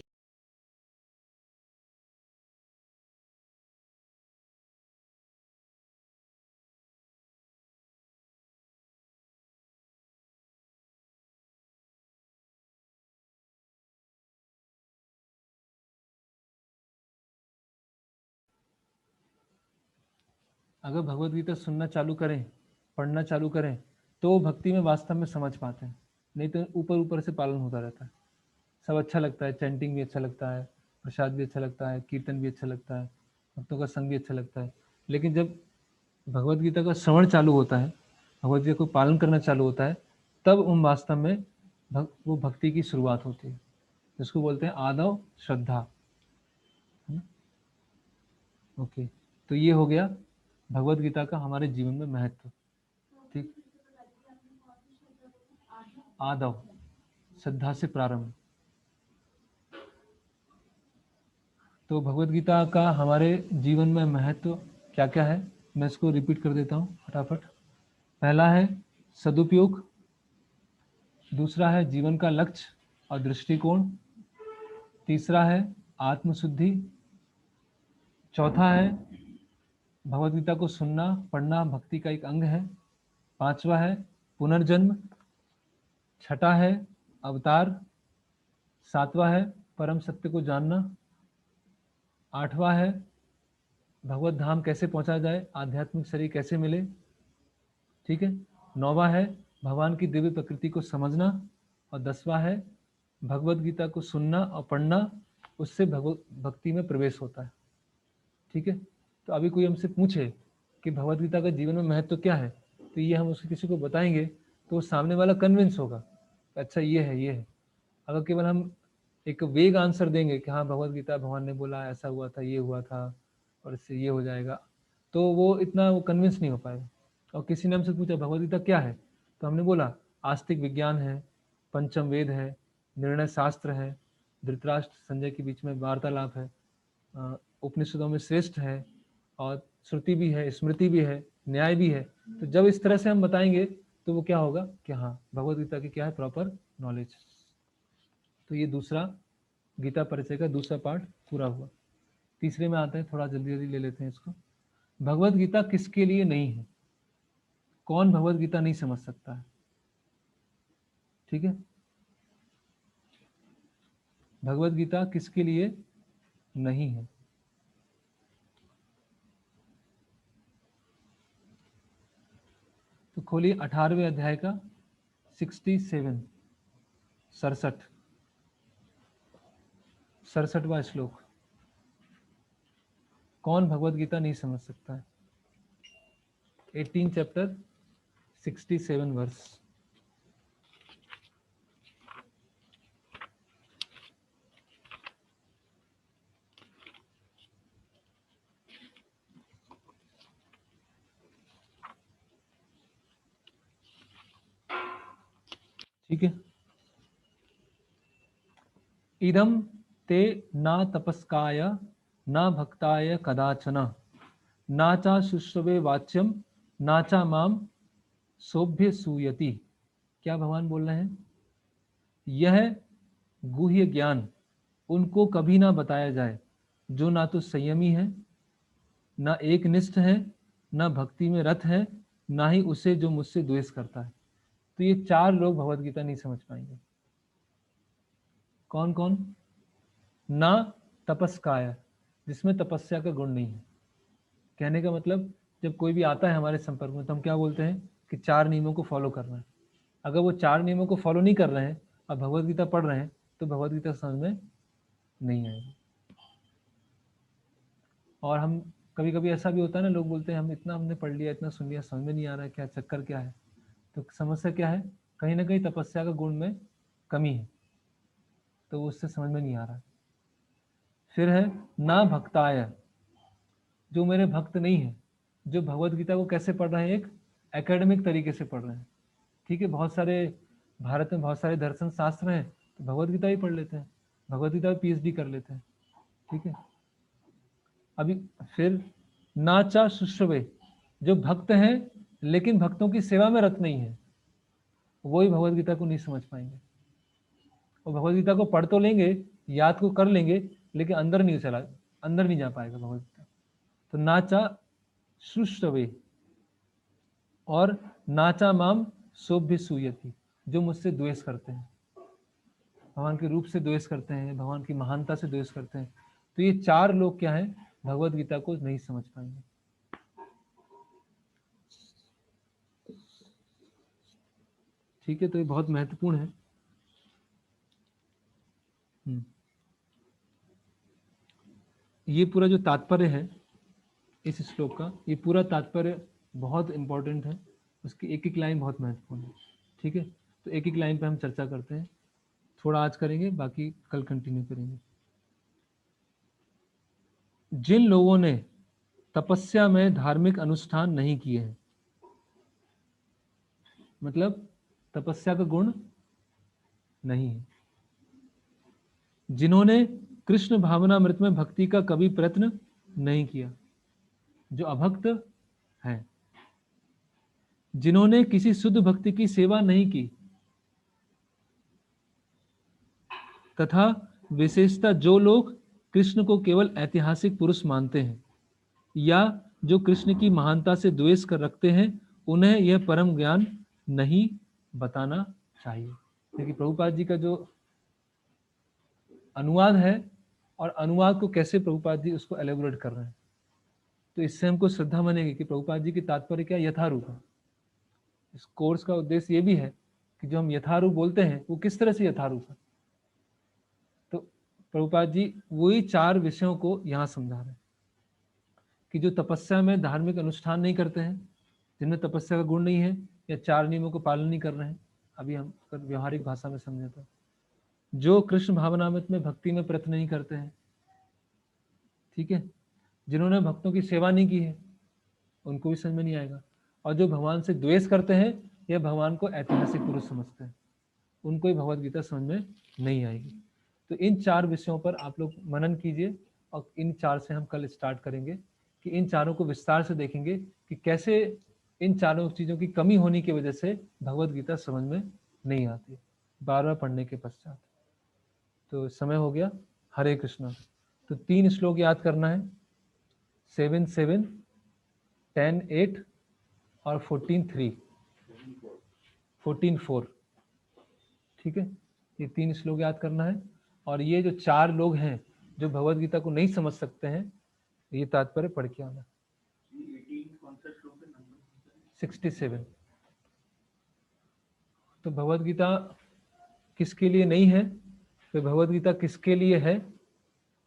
अगर भगवत गीता सुनना चालू करें, पढ़ना चालू करें, तो भक्ति में वास्तव में समझ पाते हैं। नहीं तो ऊपर ऊपर से पालन होता रहता है। सब अच्छा लगता है, चैंटिंग भी अच्छा लगता है, प्रसाद भी अच्छा लगता है, कीर्तन भी अच्छा लगता है, भक्तों का संग भी अच्छा लगता है, लेकिन जब भगवत गीता का श्रवण चालू होता है, भगवत गीता को पालन करना चालू होता है, तब उन वास्तव में वो भक्ति की शुरुआत होती है, जिसको बोलते हैं आदव श्रद्धा। ओके, तो ये हो गया भगवत गीता का हमारे जीवन में महत्व। ठीक, आदव श्रद्धा से प्रारंभ। तो भगवत गीता का हमारे जीवन में महत्व क्या क्या है, मैं इसको रिपीट कर देता हूँ फटाफट। पहला है सदुपयोग, दूसरा है जीवन का लक्ष्य और दृष्टिकोण, तीसरा है आत्मशुद्धि, चौथा है भगवत गीता को सुनना पढ़ना भक्ति का एक अंग है, पांचवा है पुनर्जन्म, छठा है अवतार, सातवां है परम सत्य को जानना, आठवां है भगवत धाम कैसे पहुंचा जाए, आध्यात्मिक शरीर कैसे मिले। ठीक है, नौवां है भगवान की दिव्य प्रकृति को समझना, और 10वां है भगवत गीता को सुनना और पढ़ना, उससे भक्ति में प्रवेश होता है। ठीक है, तो अभी कोई हमसे पूछे कि भगवत गीता का जीवन में महत्व क्या है, तो ये हम उसके किसी को बताएंगे तो सामने वाला कन्विंस होगा, अच्छा ये है ये है। अगर केवल हम एक वेग आंसर देंगे कि हाँ भगवत गीता भगवान ने बोला ऐसा हुआ था, ये हुआ था और इससे ये हो जाएगा, तो वो इतना वो कन्विंस नहीं हो पाएगा। और किसी ने हमसे पूछा भगवत गीता क्या है, तो हमने बोला आस्तिक विज्ञान है, पंचम वेद है, निर्णय शास्त्र है, धृतराष्ट्र संजय के बीच में वार्तालाप है, उपनिषदों में श्रेष्ठ है, और श्रुति भी है, स्मृति भी है, न्याय भी है। तो जब इस तरह से हम बताएंगे तो वो क्या होगा कि हाँ भगवत गीता की क्या है प्रॉपर नॉलेज। तो ये दूसरा गीता परिचय का दूसरा पार्ट पूरा हुआ। तीसरे में आते हैं, थोड़ा जल्दी जल्दी ले लेते हैं इसको। भगवत गीता किसके लिए नहीं है, कौन भगवत गीता नहीं समझ सकता है। ठीक है, भगवत गीता किसके लिए नहीं है। तो खोलिए 18वें अध्याय का 67 67वां श्लोक। कौन भगवत गीता नहीं समझ सकता है। 18 चैप्टर 67 वर्स। ठीक है, इदम ते ना तपस्काय ना भक्ताय कदाचन नाचा शुश्रवे वाच्यम नाचा माम सोभ्य सूयति। क्या भगवान बोल रहे हैं, यह गुह्य ज्ञान उनको कभी ना बताया जाए जो ना तो संयमी है, ना एकनिष्ठ है, ना भक्ति में रत है, ना ही उसे जो मुझसे द्वेष करता है। तो ये चार लोग भगवत गीता नहीं समझ पाएंगे। कौन कौन, ना तपस्काय, जिसमें तपस्या का गुण नहीं है। कहने का मतलब जब कोई भी आता है हमारे संपर्क में तो हम क्या बोलते हैं कि 4 नियमों को फॉलो करना है। अगर वो 4 नियमों को फॉलो नहीं कर रहे हैं और भगवत गीता पढ़ रहे हैं तो भगवत गीता समझ में नहीं आएगी। और हम कभी कभी ऐसा भी होता है ना, लोग बोलते हैं हम इतना हमने पढ़ लिया, इतना सुन लिया, समझ में नहीं आ रहा है, क्या चक्कर क्या है। तो समस्या क्या है कहीं ना कहीं तपस्या का गुण में कमी है, तो वो उससे समझ में नहीं आ रहा। फिर है ना भक्ताय, जो मेरे भक्त नहीं है, जो भगवत गीता को कैसे पढ़ रहे हैं, एक एकेडमिक तरीके से पढ़ रहे हैं। ठीक है, बहुत सारे भारत में बहुत सारे दर्शन शास्त्र हैं, तो भगवत गीता ही पढ़ लेते हैं, भगवत गीता में पीएचडी कर लेते हैं। ठीक है, अभी फिर नाचा शुश्रवे, जो भक्त हैं लेकिन भक्तों की सेवा में रत नहीं है, वो ही भगवत गीता को नहीं समझ पाएंगे। और भगवत गीता को पढ़ तो लेंगे, याद को कर लेंगे, लेकिन अंदर नहीं जा पाएगा भगवत गीता। तो नाचा शुश्रवे और नाचा माम सोभ्य सूयति, जो मुझसे द्वेष करते हैं, भगवान के रूप से द्वेष करते हैं, भगवान की महानता से द्वेष करते हैं, तो ये चार लोग क्या हैं, भगवत गीता को नहीं समझ पाएंगे। ठीक है, तो ये बहुत महत्वपूर्ण है। ये पूरा जो तात्पर्य है इस श्लोक का, ये पूरा तात्पर्य बहुत इंपॉर्टेंट है, उसकी एक एक लाइन बहुत महत्वपूर्ण है। ठीक है, तो एक एक लाइन पे हम चर्चा करते हैं, थोड़ा आज करेंगे, बाकी कल कंटिन्यू करेंगे। जिन लोगों ने तपस्या में धार्मिक अनुष्ठान नहीं किए हैं, मतलब तपस्या का गुण नहीं है, जिन्होंने कृष्ण भावनामृत में भक्ति का कभी प्रयत्न नहीं किया, जो अभक्त हैं, जिन्होंने किसी शुद्ध भक्ति की सेवा नहीं की, तथा विशेषतः जो लोग कृष्ण को केवल ऐतिहासिक पुरुष मानते हैं या जो कृष्ण की महानता से द्वेष कर रखते हैं, उन्हें यह परम ज्ञान नहीं बताना चाहिए। क्योंकि प्रभुपाद जी का जो अनुवाद है और अनुवाद को कैसे प्रभुपाद जी उसको एलेबोरेट कर रहे हैं, तो इससे हमको श्रद्धा बनेगी कि प्रभुपाद जी की तात्पर्य क्या यथारूप है। इस कोर्स का उद्देश्य ये भी है कि जो हम यथारूप बोलते हैं वो किस तरह से यथारूप है। तो प्रभुपाद जी वही चार विषयों को यहाँ समझा रहे हैं कि जो तपस्या में धार्मिक अनुष्ठान नहीं करते हैं, जिनमें तपस्या का गुण नहीं है या चार नियमों को पालन नहीं कर रहे हैं, अभी हम व्यवहारिक भाषा में समझे तो, जो कृष्ण भावनामृत में भक्ति में प्रयत्न नहीं करते हैं, ठीक है, जिन्होंने भक्तों की सेवा नहीं की है, उनको भी समझ में नहीं आएगा, और जो भगवान से द्वेष करते हैं या भगवान को ऐतिहासिक पुरुष समझते हैं, उनको ही भगवत गीता समझ में नहीं आएगी। तो इन चार विषयों पर आप लोग मनन कीजिए, और इन चार से हम कल स्टार्ट करेंगे कि इन चारों को विस्तार से देखेंगे कि कैसे इन चारों चीज़ों की कमी होने की वजह से भगवत गीता समझ में नहीं आती बार बार पढ़ने के पश्चात। तो समय हो गया। हरे कृष्णा। तो 3 श्लोक याद करना है, 7:7, 10:8 और 14:3, 14:4। ठीक है, ये 3 श्लोक याद करना है। और ये जो 4 लोग हैं जो भगवत गीता को नहीं समझ सकते हैं, ये तात्पर्य पढ़ के आना। 67। तो भगवत गीता किसके लिए नहीं है, तो भगवत गीता किसके लिए है,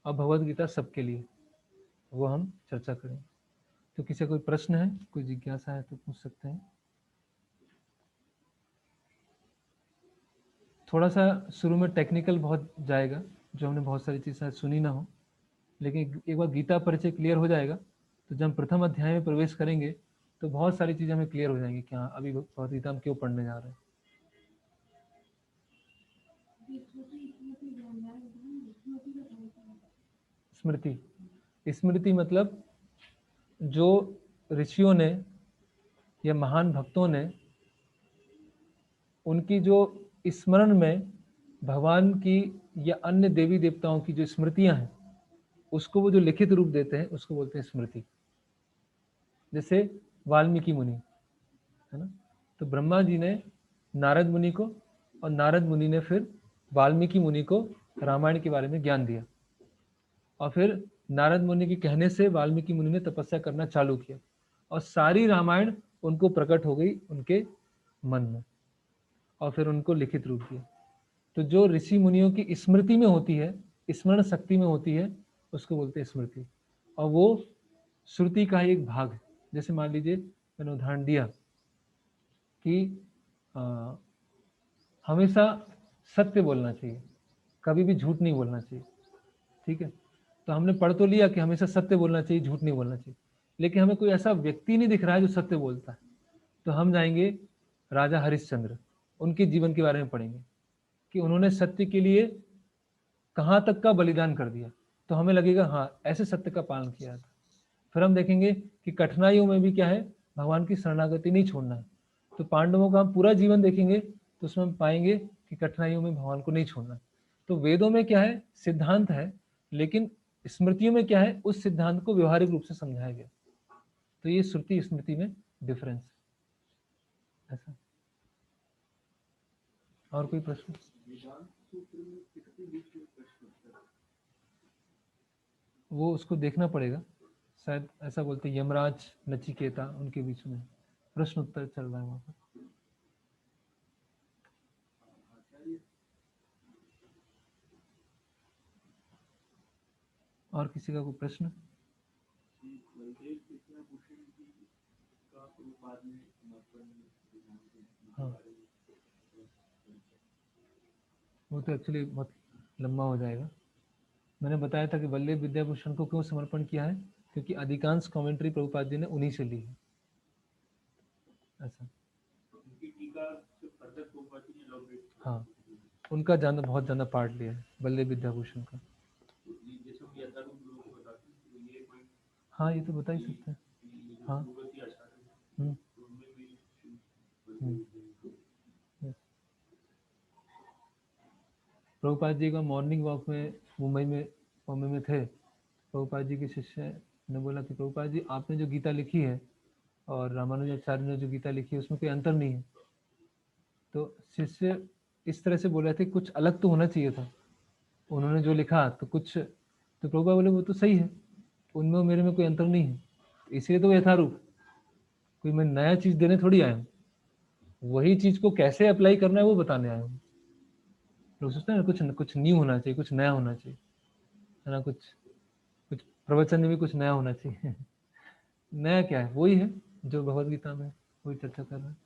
और भगवत गीता सबके लिए, वो हम चर्चा करेंगे। तो किसी कोई प्रश्न है, कोई जिज्ञासा है तो पूछ सकते हैं। थोड़ा सा शुरू में टेक्निकल बहुत जाएगा, जो हमने बहुत सारी चीज़ें सुनी ना हो, लेकिन एक बार गीता परिचय क्लियर हो जाएगा तो जब हम प्रथम अध्याय में प्रवेश करेंगे तो बहुत सारी चीज़ें हमें क्लियर हो जाएंगी कि हाँ अभी भगवत गीता हम क्यों पढ़ने जा रहे हैं। स्मृति, स्मृति मतलब जो ऋषियों ने या महान भक्तों ने उनकी जो स्मरण में भगवान की या अन्य देवी देवताओं की जो स्मृतियां हैं, उसको वो जो लिखित रूप देते हैं उसको बोलते हैं स्मृति। जैसे वाल्मीकि मुनि है ना, तो ब्रह्मा जी ने नारद मुनि को, और नारद मुनि ने फिर वाल्मीकि मुनि को रामायण के बारे में ज्ञान दिया, और फिर नारद मुनि के कहने से वाल्मीकि मुनि ने तपस्या करना चालू किया, और सारी रामायण उनको प्रकट हो गई उनके मन में, और फिर उनको लिखित रूप दिया। तो जो ऋषि मुनियों की स्मृति में होती है, स्मरण शक्ति में होती है, उसको बोलते हैं स्मृति, और वो श्रुति का ही एक भाग है। जैसे मान लीजिए मैंने उदाहरण दिया कि हमेशा सत्य बोलना चाहिए, कभी भी झूठ नहीं बोलना चाहिए। ठीक है, तो हमने पढ़ तो लिया कि हमेशा सत्य बोलना चाहिए, झूठ नहीं बोलना चाहिए, लेकिन हमें कोई ऐसा व्यक्ति नहीं दिख रहा है जो सत्य बोलता है। तो हम जाएंगे राजा हरिश्चंद्र, उनके जीवन के बारे में पढ़ेंगे कि उन्होंने सत्य के लिए कहाँ तक का बलिदान कर दिया, तो हमें लगेगा हाँ ऐसे सत्य का पालन किया था। फिर हम देखेंगे कि कठिनाइयों में भी क्या है, भगवान की शरणागति नहीं छोड़ना है। तो पांडवों का हम पूरा जीवन देखेंगे तो उसमें हम पाएंगे कि कठिनाइयों में भगवान को नहीं छोड़ना। तो वेदों में क्या है, सिद्धांत है, लेकिन स्मृतियों में क्या है, उस सिद्धांत को व्यवहारिक रूप से समझाया गया। तो ये श्रुति स्मृति में डिफरेंस है। ऐसा और कोई प्रश्न? वो उसको देखना पड़ेगा, शायद ऐसा बोलते हैं यमराज नचिकेता उनके बीच में प्रश्न उत्तर चल रहा है वहां पर। और किसी का कोई प्रश्न? हाँ, वो तो एक्चुअली बहुत लंबा हो जाएगा। मैंने बताया था कि वल्लभ विद्याभूषण को क्यों समर्पण किया है, क्योंकि अधिकांश कमेंट्री प्रभुपाद जी ने उन्हीं से ली है। ऐसा हाँ, उनका ज्यादा बहुत ज्यादा पार्ट लिया है वल्लभ विद्याभूषण का। हाँ, ये तो बता ही सकते हैं। हाँ प्रभुपाद जी का मॉर्निंग वॉक में मुंबई में थे। प्रभुपाद जी के शिष्य ने बोला कि प्रभुपाद जी आपने जो गीता लिखी है और रामानुजाचार्य ने जो गीता लिखी है उसमें कोई अंतर नहीं है। तो शिष्य इस तरह से बोल रहे थे कुछ अलग तो होना चाहिए था, उन्होंने जो लिखा तो कुछ, तो प्रभुपाद बोले वो तो सही है, उनमें और मेरे में कोई अंतर नहीं है, इसलिए तो यथारूप, कोई मैं नया चीज देने थोड़ी आया हूँ, वही चीज को कैसे अप्लाई करना है वो बताने आया हूँ। लोग सोचते हैं ना कुछ न्यू होना चाहिए, कुछ नया होना चाहिए, है ना, कुछ प्रवचन में भी कुछ नया होना चाहिए। नया क्या है, वही है जो भगवद गीता में वही चर्चा कर रहे हैं।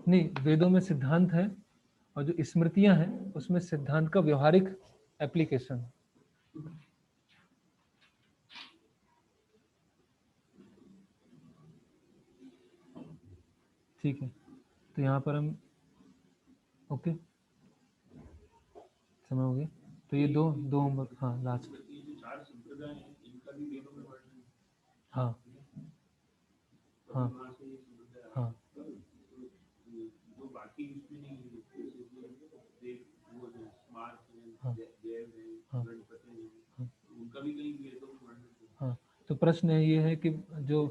नहीं, वेदों में सिद्धांत है और जो स्मृतियां हैं उसमें सिद्धांत का व्यवहारिक एप्लीकेशन। ठीक है, तो यहाँ पर हम ओके, समय हो गया, तो ये दो होमवर्क, हाँ लास्ट, हाँ हाँ हाँ हाँ। तो प्रश्न ये है कि जो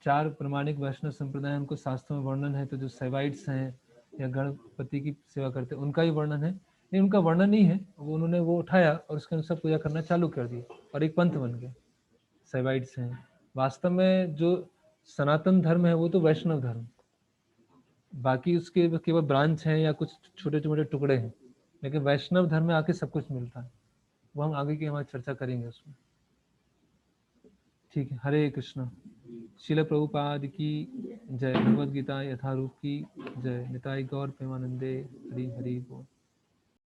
4 प्रमाणिक वैष्णव संप्रदाय उनको शास्त्रों में वर्णन है, तो जो सेवाइट्स हैं या गणपति की सेवा करते हैं उनका ही वर्णन है? नहीं, उनका वर्णन नहीं है, वो उन्होंने वो उठाया और उसके अनुसार पूजा करना चालू कर दिया और एक पंथ बन गया, सेवाइट्स हैं। वास्तव में जो सनातन धर्म है वो तो वैष्णव धर्म, बाकी उसके केवल ब्रांच हैं या कुछ छोटे छोटे टुकड़े हैं, लेकिन वैष्णव धर्म में आके सब कुछ मिलता है। वो हम आगे की हमारी चर्चा करेंगे उसमें। ठीक है, हरे कृष्णा। शिल प्रभुपाद की जय, भगवद गीता यथारूप की जय, निताई गौर प्रेमानंदे, हरि हरि बोल।